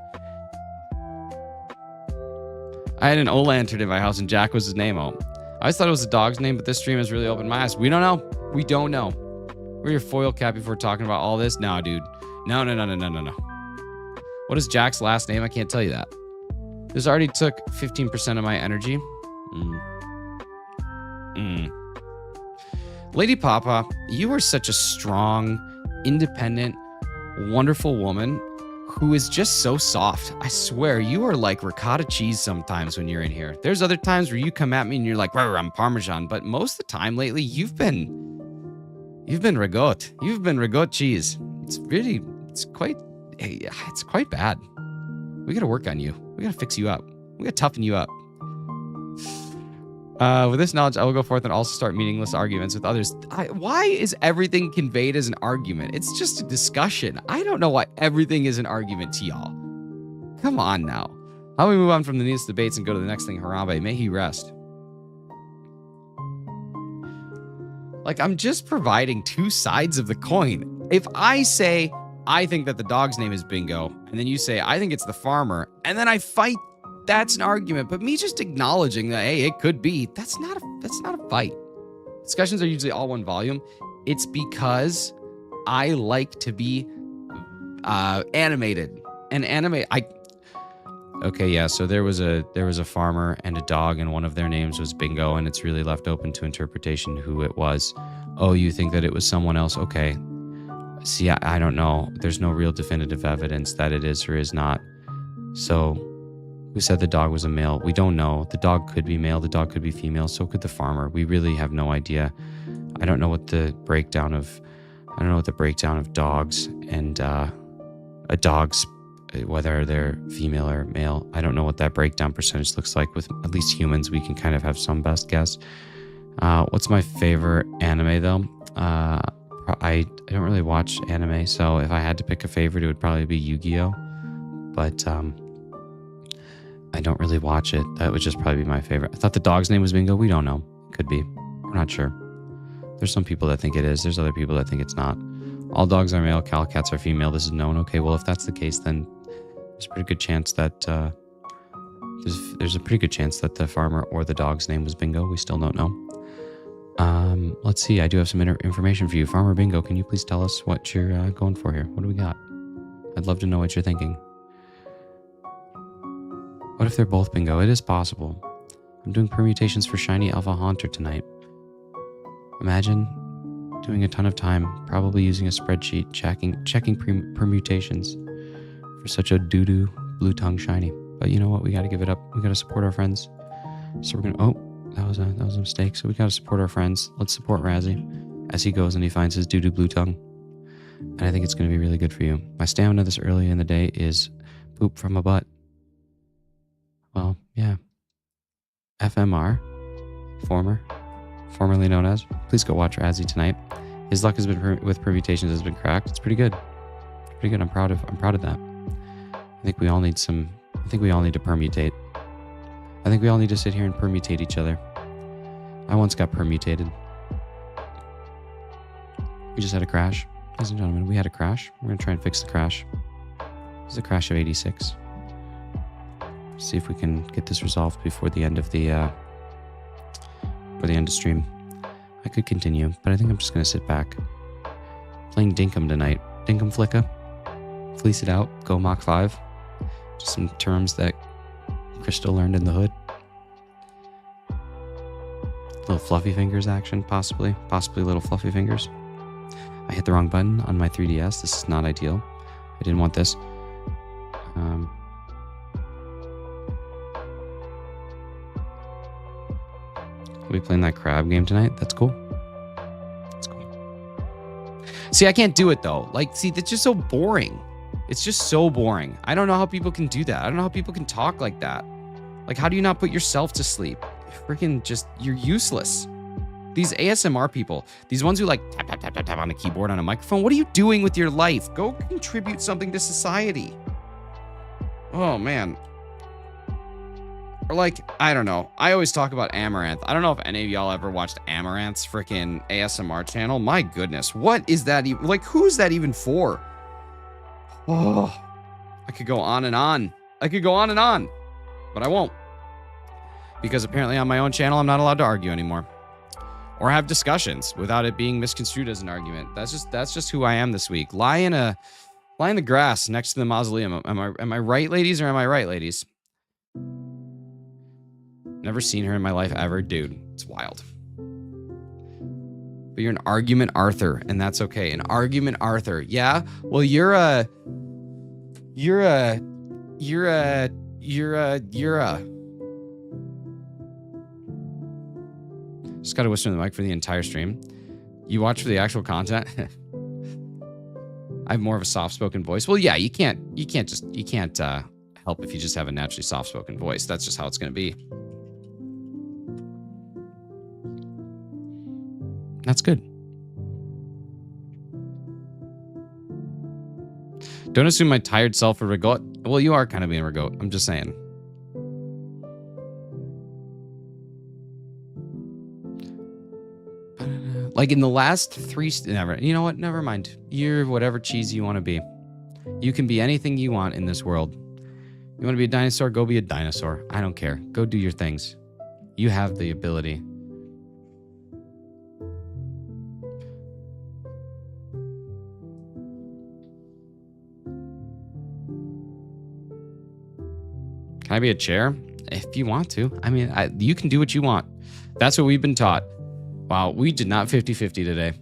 I had an O-lantern in my house and Jack was his name. I always thought it was a dog's name, but this stream has really opened my eyes. We don't know. We don't know. We're your foil cap before talking about all this. No, dude. No. What is Jack's last name? I can't tell you that. This already took 15% of my energy. Lady Papa, you are such a strong, independent, wonderful woman who is just so soft. I swear, you are like ricotta cheese sometimes when you're in here. There's other times where you come at me and you're like, I'm Parmesan. But most of the time lately, you've been rigot. You've been rigot cheese. It's quite bad. We gotta work on you. We gotta fix you up. We gotta toughen you up. With this knowledge, I will go forth and also start meaningless arguments with others. Why is everything conveyed as an argument? It's just a discussion. I don't know why everything is an argument to y'all. Come on now. How about we move on from the needless debates and go to the next thing? Harambe, may he rest. Like, I'm just providing two sides of the coin. If I say, I think that the dog's name is Bingo, and then you say, I think it's the farmer, and then I fight that's an argument. But me just acknowledging that, hey, it could be, that's not a fight. Discussions are usually all one volume. It's because I like to be animated. And okay, yeah, so there was a farmer and a dog, and one of their names was Bingo, and it's really left open to interpretation who it was. Oh, you think that it was someone else? Okay. See, I don't know. There's no real definitive evidence that it is or is not. So, who said the dog was a male? We don't know. The dog could be male, the dog could be female, so could the farmer. We really have no idea. I don't know what the breakdown of dogs and dogs, whether they're female or male. I don't know what that breakdown percentage looks like. With at least humans, we can kind of have some best guess. What's my favorite anime though? I don't really watch anime, so if I had to pick a favorite, it would probably be Yu-Gi-Oh! But I don't really watch it. That would just probably be my favorite. I thought the dog's name was Bingo. We don't know. Could be. We're not sure. There's some people that think it is. There's other people that think it's not. All dogs are male, cow cats are female. This is known. Okay, well, if that's the case, then there's a pretty good chance that there's a pretty good chance that the farmer or the dog's name was Bingo. We still don't know. Let's see. I do have some information for you. Farmer Bingo, can you please tell us what you're going for here? What do we got? I'd love to know what you're thinking. What if they're both Bingo? It is possible. I'm doing permutations for Shiny Alpha Haunter tonight. Imagine doing a ton of time, probably using a spreadsheet, checking permutations for such a doo-doo blue tongue shiny. But you know what? We got to give it up. We got to support our friends. So we're gonna. Oh, that was a mistake. So we got to support our friends. Let's support Razzie as he goes and he finds his doo-doo blue tongue. And I think it's gonna be really good for you. My stamina this early in the day is poop from a butt. Well, yeah. FMR, formerly known as. Please go watch Razzie tonight. His luck has been with permutations has been cracked. It's pretty good. Pretty good. I'm proud of that. I think we all need to permutate. I think we all need to sit here and permutate each other. I once got permutated. We just had a crash. Ladies and gentlemen, we had a crash. We're going to try and fix the crash. It was a crash of 86. See if we can get this resolved before the end of the stream. I could continue, but I think I'm just going to sit back. Playing Dinkum tonight. Dinkum Flicka. Fleece it out. Go Mach 5. Just some terms that Crystal learned in the hood. Little fluffy fingers action, possibly. Possibly little fluffy fingers. I hit the wrong button on my 3DS. This is not ideal. I didn't want this. We'll be playing that crab game tonight. That's cool. That's cool. See, I can't do it though. Like, see, that's just so boring. It's just so boring. I don't know how people can do that. I don't know how people can talk like that. Like, how do you not put yourself to sleep? Freaking just, you're useless. These ASMR people, these ones who like tap, tap, tap, tap, tap on a keyboard, on a microphone. What are you doing with your life? Go contribute something to society. Oh, man. Or like, I don't know. I always talk about Amaranth. I don't know if any of y'all ever watched Amaranth's freaking ASMR channel. My goodness. What is that even? Like, who's that even for? Oh, I could go on and on. I could go on and on. But I won't. Because apparently on my own channel, I'm not allowed to argue anymore. Or have discussions without it being misconstrued as an argument. That's just who I am this week. Lie in the grass next to the mausoleum. Am I right, ladies, or am I right, ladies? Never seen her in my life ever. Dude, it's wild. But you're an argument Arthur, and that's okay. An argument Arthur. Yeah? Well, you're a... Just gotta whisper in the mic for the entire stream. You watch for the actual content. I have more of a soft-spoken voice. Well, yeah, you can't help if you just have a naturally soft-spoken voice. That's just how it's gonna be. That's good. Don't assume my tired self would regoat. Well, you are kind of being regoat. I'm just saying. Like in the last three... Never. You know what? Never mind. You're whatever cheese you want to be. You can be anything you want in this world. You want to be a dinosaur? Go be a dinosaur. I don't care. Go do your things. You have the ability. Can I be a chair? If you want to. I mean, you can do what you want. That's what we've been taught. Wow, we did not 50-50 today.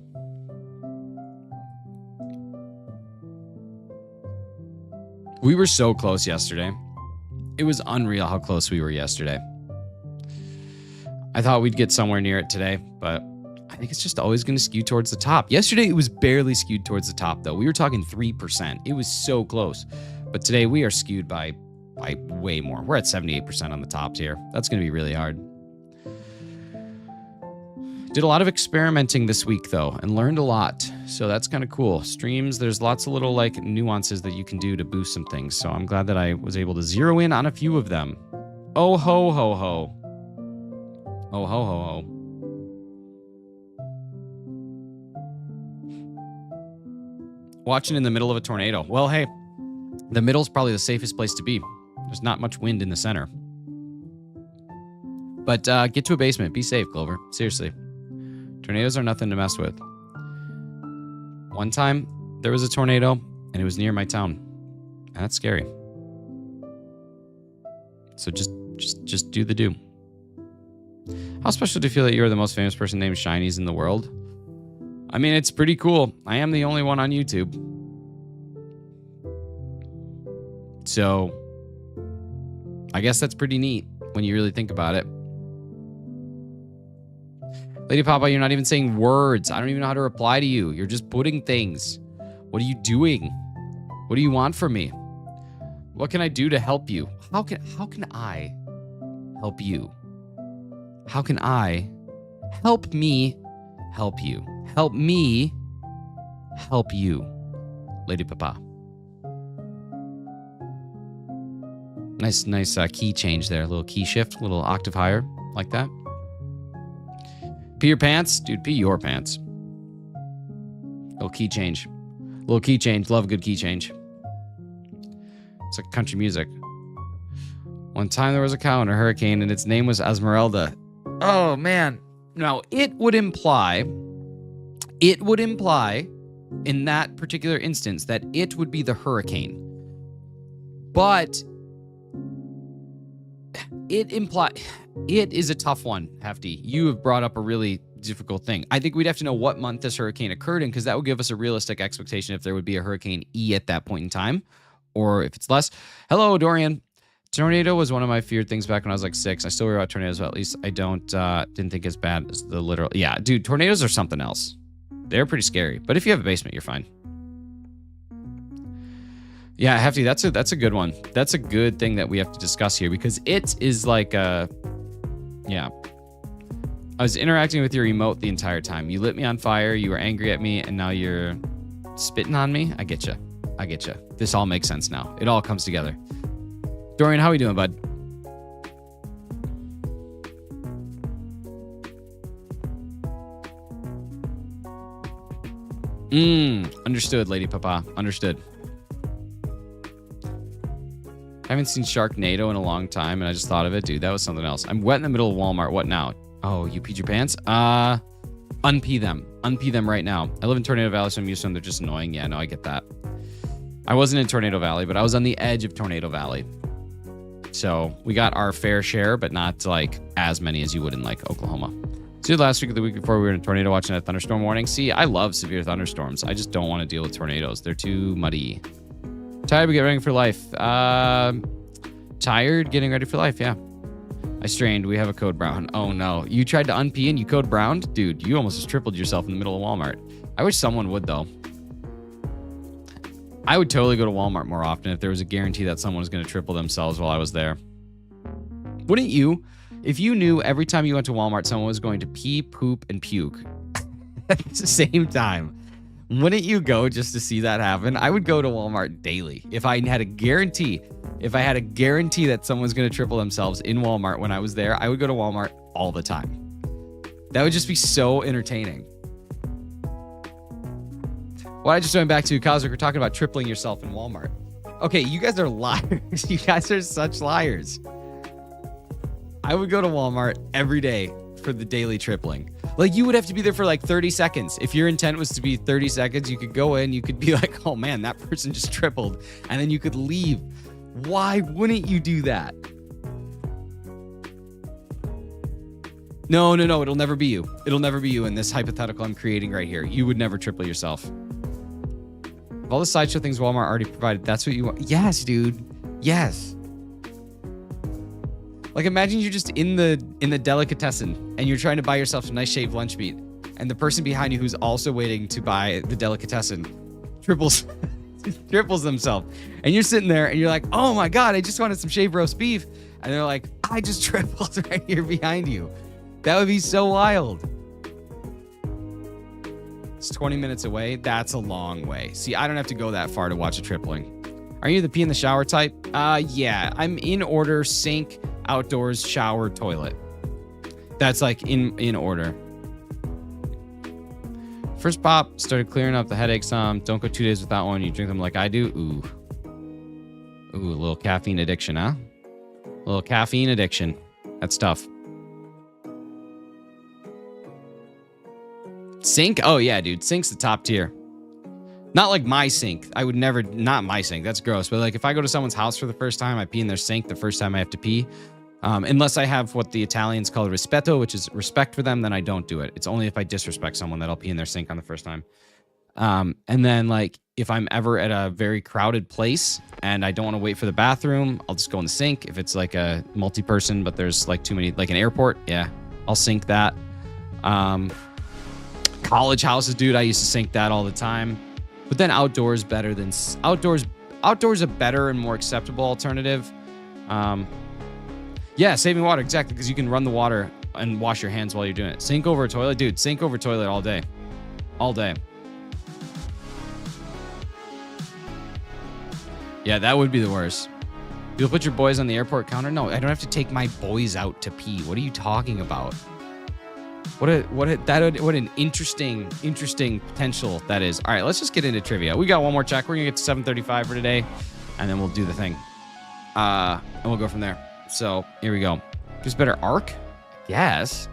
We were so close yesterday. It was unreal how close we were yesterday. I thought we'd get somewhere near it today, but I think it's just always going to skew towards the top. Yesterday, it was barely skewed towards the top, though. We were talking 3%. It was so close. But today, we are skewed by way more. We're at 78% on the tops here. That's going to be really hard. Did a lot of experimenting this week, though, and learned a lot. So that's kind of cool. Streams, there's lots of little like nuances that you can do to boost some things. So I'm glad that I was able to zero in on a few of them. Oh, ho, ho, ho. Oh, ho, ho, ho. Watching in the middle of a tornado. Well, hey, the middle's probably the safest place to be. There's not much wind in the center. But get to a basement. Be safe, Clover. Seriously. Tornadoes are nothing to mess with. One time, there was a tornado, and it was near my town. And that's scary. So just do the do. How special do you feel that you're the most famous person named Shinies in the world? I mean, it's pretty cool. I am the only one on YouTube. So, I guess that's pretty neat when you really think about it. Lady Papa, you're not even saying words. I don't even know how to reply to you. You're just putting things. What are you doing? What do you want from me? What can I do to help you? How can I help you? How can I help me help you? Help me help you, Lady Papa. Nice key change there. A little key shift, a little octave higher, like that. Pee your pants? Dude, pee your pants. Little key change. Little key change. Love a good key change. It's like country music. One time there was a cow in a hurricane and its name was Esmeralda. Oh, man. Now, it would imply in that particular instance that it would be the hurricane. But it is a tough one, Hefty. You have brought up a really difficult thing. I think we'd have to know what month this hurricane occurred in, because that would give us a realistic expectation if there would be a Hurricane E at that point in time, or if it's less. Hello, Dorian. Tornado was one of my feared things back when I was like 6. I still worry about tornadoes, but at least I didn't think as bad as the literal. Yeah, dude, tornadoes are something else. They're pretty scary. But if you have a basement, you're fine. Yeah, Hefty, that's a good one. That's a good thing that we have to discuss here, because it is like yeah. I was interacting with your emote the entire time. You lit me on fire, you were angry at me, and now you're spitting on me? I get you. This all makes sense now. It all comes together. Dorian, how are you doing, bud? Understood, Lady Papa. Understood. I haven't seen Sharknado in a long time, and I just thought of it. Dude, that was something else. I'm wet in the middle of Walmart. What now? Oh, you peed your pants? Unpee them. Unpee them right now. I live in Tornado Valley, so I'm used to them. They're just annoying. Yeah, no, I get that. I wasn't in Tornado Valley, but I was on the edge of Tornado Valley. So we got our fair share, but not like as many as you would in like Oklahoma. See, last week or the week before, we were in a tornado watching a thunderstorm warning. See, I love severe thunderstorms. I just don't want to deal with tornadoes. They're too muddy. Tired but getting ready for life. Tired, getting ready for life, yeah. I strained. We have a code brown. Oh, no. You tried to unpee and you code browned? Dude, you almost just tripled yourself in the middle of Walmart. I wish someone would, though. I would totally go to Walmart more often if there was a guarantee that someone was going to triple themselves while I was there. Wouldn't you? If you knew every time you went to Walmart, someone was going to pee, poop, and puke at the same time, wouldn't you go just to see that happen? I would go to Walmart daily. If I had a guarantee that someone's going to triple themselves in Walmart when I was there, I would go to Walmart all the time. That would just be so entertaining. What I just went back to, Cosmic, we're talking about tripling yourself in Walmart. Okay, you guys are liars. You guys are such liars. I would go to Walmart every day for the daily tripling. Like, you would have to be there for like 30 seconds. If your intent was to be 30 seconds, you could go in, you could be like, oh man, that person just tripled. And then you could leave. Why wouldn't you do that? No. It'll never be you. It'll never be you in this hypothetical I'm creating right here. You would never triple yourself. Of all the sideshow things Walmart already provided, that's what you want. Yes, dude. Yes. Like, imagine you're just in the delicatessen and you're trying to buy yourself a nice shaved lunch meat, and the person behind you who's also waiting to buy the delicatessen triples themselves. And you're sitting there and you're like, oh my God, I just wanted some shaved roast beef. And they're like, I just tripled right here behind you. That would be so wild. It's 20 minutes away. That's a long way. See, I don't have to go that far to watch a tripling. Are you the pee in the shower type? Yeah, I'm in order: sink, outdoors, shower, toilet. That's like in order. First pop, started clearing up the headache some. Don't go 2 days without one. You drink them like I do. Ooh, a little caffeine addiction, huh? A little caffeine addiction. That's tough. Sink? Oh yeah, dude. Sink's the top tier. Not like my sink. I would never, not my sink. That's gross. But like, if I go to someone's house for the first time, I pee in their sink the first time I have to pee. Unless I have what the Italians call rispetto, which is respect for them, then I don't do it. It's only if I disrespect someone that I'll pee in their sink on the first time. And then like, if I'm ever at a very crowded place and I don't want to wait for the bathroom, I'll just go in the sink. If it's like a multi-person, but there's like too many, like an airport, yeah, I'll sink that. College houses, dude, I used to sink that all the time. But then outdoors better than outdoors a better and more acceptable alternative. Yeah, saving water, exactly, because you can run the water and wash your hands while you're doing it. Sink over a toilet, dude. Sink over toilet all day. All day. Yeah, that would be the worst. You'll put your boys on the airport counter? No, I don't have to take my boys out to pee. What are you talking about? What an interesting potential that is. All right, let's just get into trivia. We got one more check. We're gonna get to 7:35 for today, and then we'll do the thing. And we'll go from there. So here we go. Just better arc? Yes.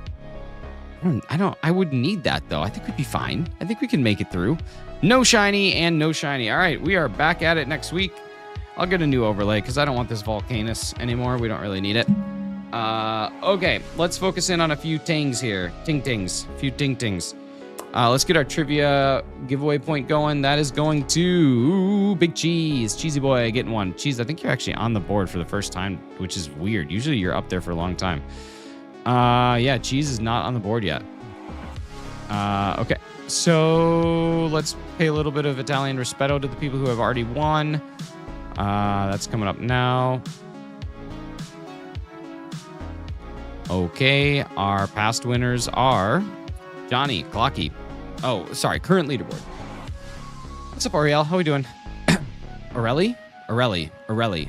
I wouldn't need that though. I think we'd be fine. I think we can make it through. No shiny and no shiny. All right, we are back at it next week. I'll get a new overlay because I don't want this volcanus anymore. We don't really need it. Okay, let's focus in on a few tings here. Few ting-tings. Let's get our trivia giveaway point going. That is going to Big Cheese. Cheesy boy getting one. Cheese, I think you're actually on the board for the first time, which is weird. Usually you're up there for a long time. Yeah, Cheese is not on the board yet. Okay, so let's pay a little bit of Italian rispetto to the people who have already won. That's coming up now. Okay, our past winners are Johnny, Clocky. Oh, sorry, current leaderboard. What's up, Ariel? How we doing? Aurelie Bougie.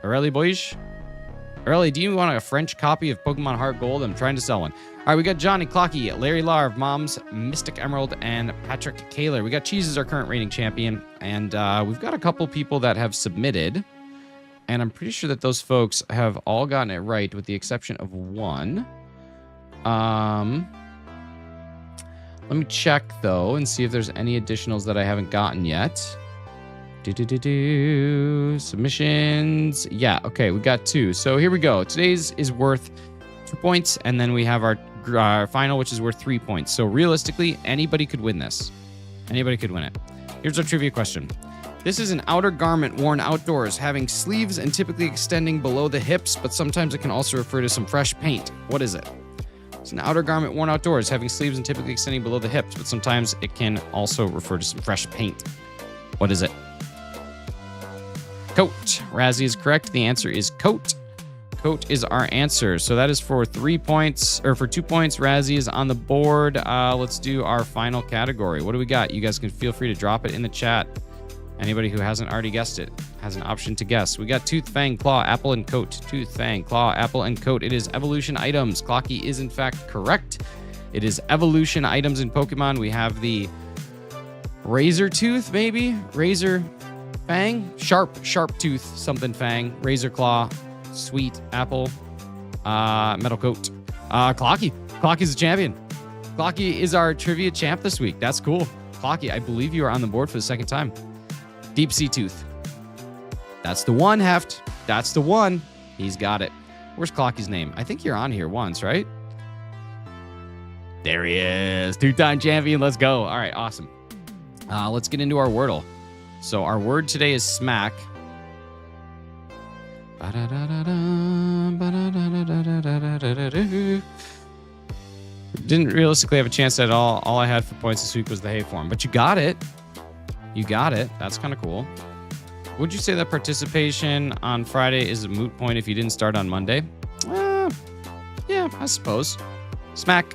Aurelie, do you want a French copy of Pokemon Heart Gold? I'm trying to sell one. All right, we got Johnny, Clocky, Larry Larv, Moms, Mystic Emerald, and Patrick Kaler. We got Cheese as our current reigning champion, and we've got a couple people that have submitted. And I'm pretty sure that those folks have all gotten it right with the exception of one. Let me check, though, and see if there's any additionals that I haven't gotten yet. Submissions. Yeah, okay, we got 2. So here we go. Today's is worth 2 points, and then we have our final, which is worth 3 points. So realistically, anybody could win this. Anybody could win it. Here's our trivia question. This is an outer garment worn outdoors, having sleeves and typically extending below the hips, but sometimes it can also refer to some fresh paint. What is it? It's an outer garment worn outdoors, having sleeves and typically extending below the hips, but sometimes it can also refer to some fresh paint. What is it? Coat. Razzie is correct. The answer is coat. Coat is our answer. So that is for 3 points, or for 2 points. Razzie is on the board. Let's do our final category. What do we got? You guys can feel free to drop it in the chat. Anybody who hasn't already guessed it has an option to guess. We got Tooth, Fang, Claw, Apple, and Coat. Tooth, Fang, Claw, Apple, and Coat. It is evolution items. Clocky is in fact correct. It is evolution items in Pokemon. We have the Razor Tooth, maybe? Razor Fang, sharp tooth, something Fang, Razor Claw, Sweet Apple, Metal Coat, Clocky. Clocky's the champion. Clocky is our trivia champ this week. That's cool. Clocky, I believe you are on the board for the second time. Deep Sea Tooth. That's the one, Heft. That's the one. He's got it. Where's Clocky's name? I think you're on here once, right? There he is. Two-time champion. Let's go. All right, awesome. Let's get into our Wordle. So our word today is smack. Didn't realistically have a chance at all. All I had for points this week was the hay form, but you got it. You got it. That's kind of cool. Would you say that participation on Friday is a moot point if you didn't start on Monday? Yeah, I suppose. Smack.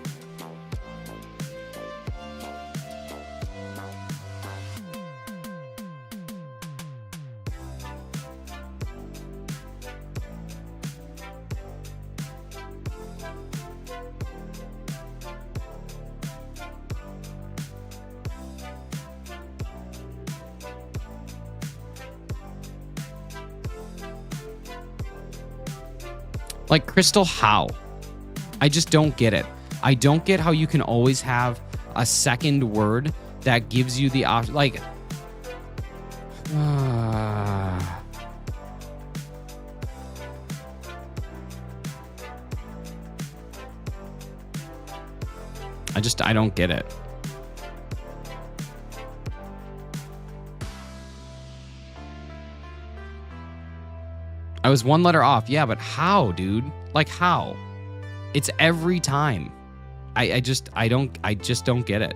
Like, Crystal, how? I just don't get it. I don't get how you can always have a second word that gives you the option. Like, I don't get it. I was one letter off. Yeah, but how, dude? Like, how? It's every time. I just don't get it.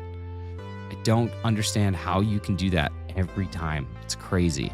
I don't understand how you can do that every time. It's crazy.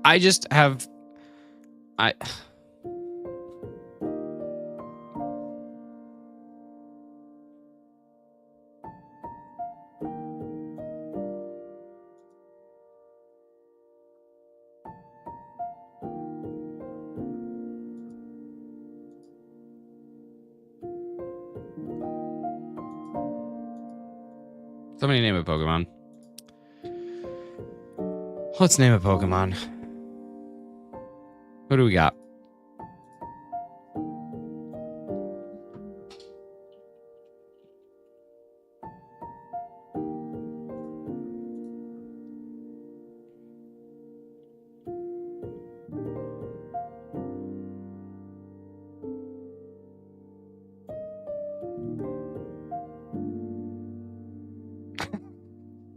I just have... Somebody name a Pokemon. Let's name a Pokemon. What do we got?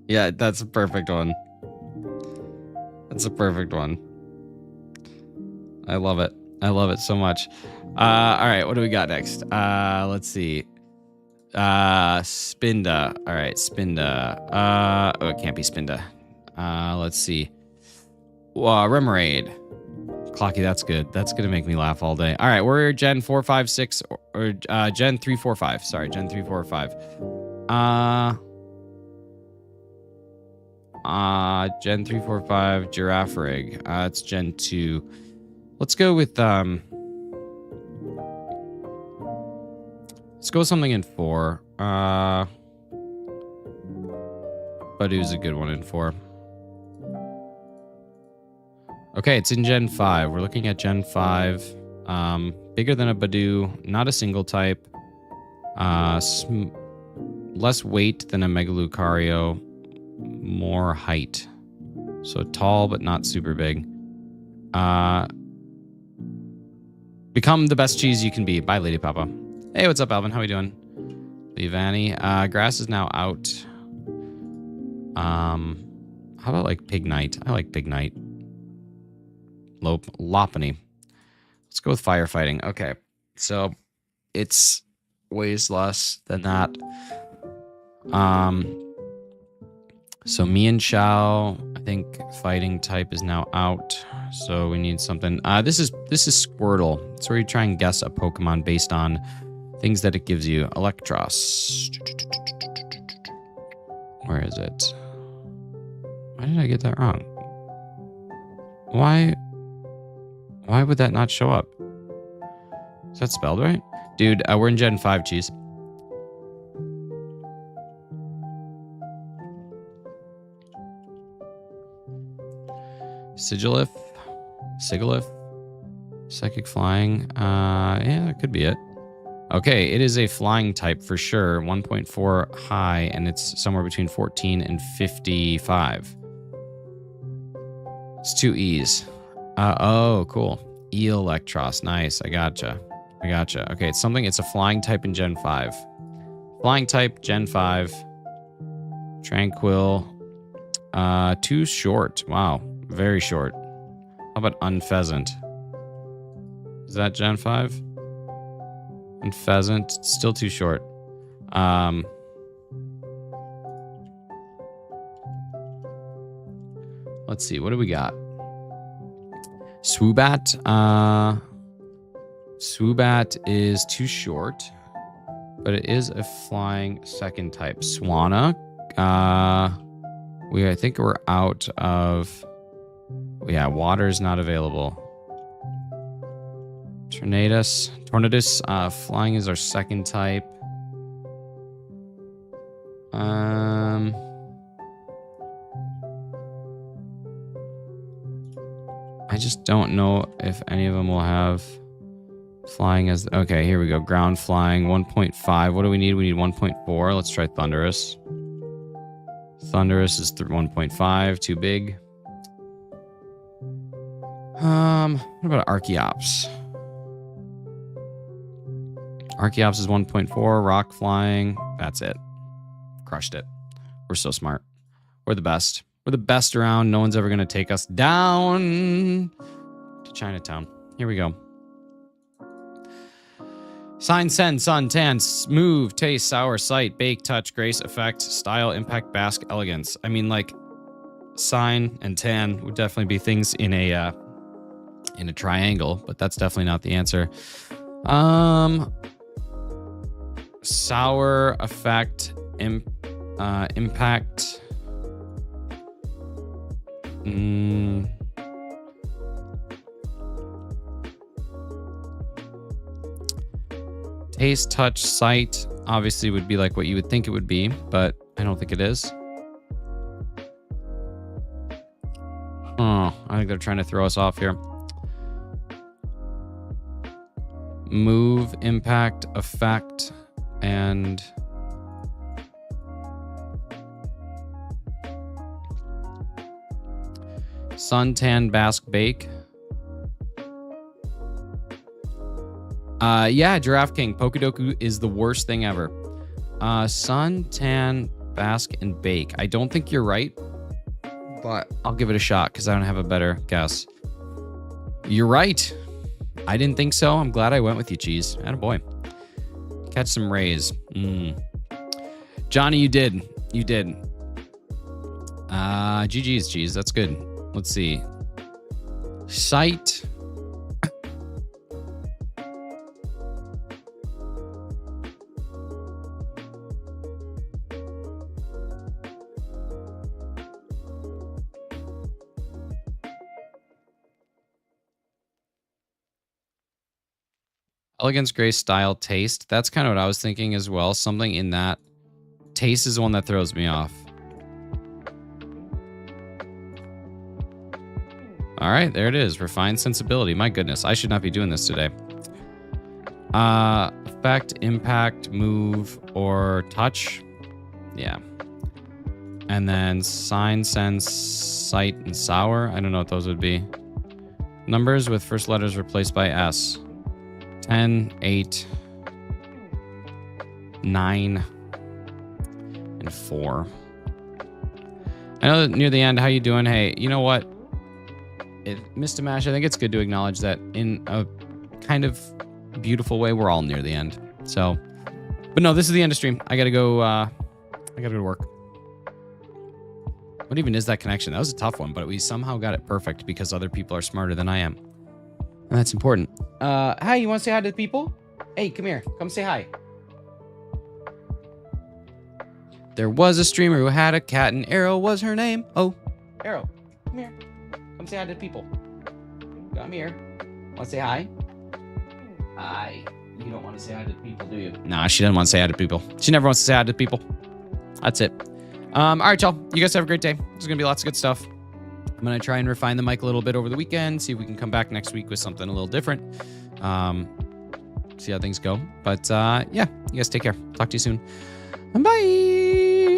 Yeah, that's a perfect one. That's a perfect one. I love it. I love it so much. All right, what do we got next? Let's see. Spinda. All right, Spinda. Oh, it can't be Spinda. Let's see. Remoraid. Clocky, that's good. That's gonna make me laugh all day. All right, we're Gen 4, 5, 6, or Gen 3, 4, 5. Sorry, Gen 3, 4, 5. Gen 3, 4, 5, Girafarig. It's Gen 2. Let's go with let's go with something in 4. Badoo's a good one in 4. Okay, it's in Gen 5. We're looking at Gen 5. Bigger than a Badoo, not a single type. Less weight than a Megalucario, more height. So tall, but not super big. Become the best cheese you can be. Bye, Lady Papa. Hey, what's up, Alvin? How we doing? Levanny. Grass is now out. How about like Pignite? I like Pignite. Lopunny. Let's go with firefighting. Okay, so it's weighs less than that. So me and Shao, I think fighting type is now out. So we need something. This is Squirtle. It's where you try and guess a Pokemon based on things that it gives you. Electros. Where is it? Why did I get that wrong? Why would that not show up? Is that spelled right? Dude, we're in Gen 5, cheese. Sigilif. Psychic flying. Yeah, that could be it. Okay, it is a flying type for sure. 1.4 high, and it's somewhere between 14 and 55. It's 2 E's. Oh, cool. Electros. Nice. I gotcha. Okay, it's a flying type in Gen 5. Flying type, Gen 5. Tranquil. Too short. Wow. Very short. How about Unpheasant? Is that Gen 5? Unpheasant. Still too short. Let's see. What do we got? Swoobat. Swoobat is too short, but it is a flying second type. Swanna. I think we're out of... Yeah, water's not available. Tornadus. Flying is our second type. I just don't know if any of them will have flying as... Okay, here we go. Ground flying, 1.5. What do we need? We need 1.4. Let's try Thundurus. Thundurus is 1.5. Too big. What about Archeops? Archeops is 1.4. Rock flying. That's it. Crushed it. We're so smart. We're the best. We're the best around. No one's ever going to take us down to Chinatown. Here we go. Sign, send, sun, tan, smooth, taste, sour, sight, bake, touch, grace, effect, style, impact, bask, elegance. I mean, like, sign and tan would definitely be things in a triangle, but that's definitely not the answer. Sour, effect, impact. Taste, touch, sight obviously would be like what you would think it would be, but I don't think it is. Oh, I think they're trying to throw us off here. Move, impact, effect, and... Suntan, bask, bake. Yeah, Giraffe King. Pokedoku is the worst thing ever. Suntan, bask, and bake. I don't think you're right, but I'll give it a shot because I don't have a better guess. You're right. I didn't think so. I'm glad I went with you, Cheese. Attaboy. Catch some rays. Johnny, you did. You did. GG's, Cheese. That's good. Let's see. Sight. Elegance, grace, style, taste. That's kind of what I was thinking as well. Something in that. Taste is the one that throws me off. All right, there it is. Refined sensibility. My goodness, I should not be doing this today. Effect, impact, move, or touch. Yeah. And then sign, sense, sight, and sour. I don't know what those would be. Numbers with first letters replaced by S. 10, 8, 9, and 4. I know that near the end, how you doing? Hey, you know what? Mr. Mash, I think it's good to acknowledge that in a kind of beautiful way, we're all near the end. So, but no, this is the end of stream. I gotta go to work. What even is that connection? That was a tough one, but we somehow got it perfect because other people are smarter than I am. And that's important. Hi, you want to say hi to the people? Hey, come here. Come say hi. There was a streamer who had a cat and Arrow was her name. Oh, Arrow, come here. Come say hi to the people. Come here. Want to say hi? Hi. You don't want to say hi to the people, do you? Nah, she doesn't want to say hi to people. She never wants to say hi to people. That's it. All right, y'all. You guys have a great day. There's going to be lots of good stuff. I'm going to try and refine the mic a little bit over the weekend, see if we can come back next week with something a little different. See how things go. But yeah, you guys take care. Talk to you soon. Bye.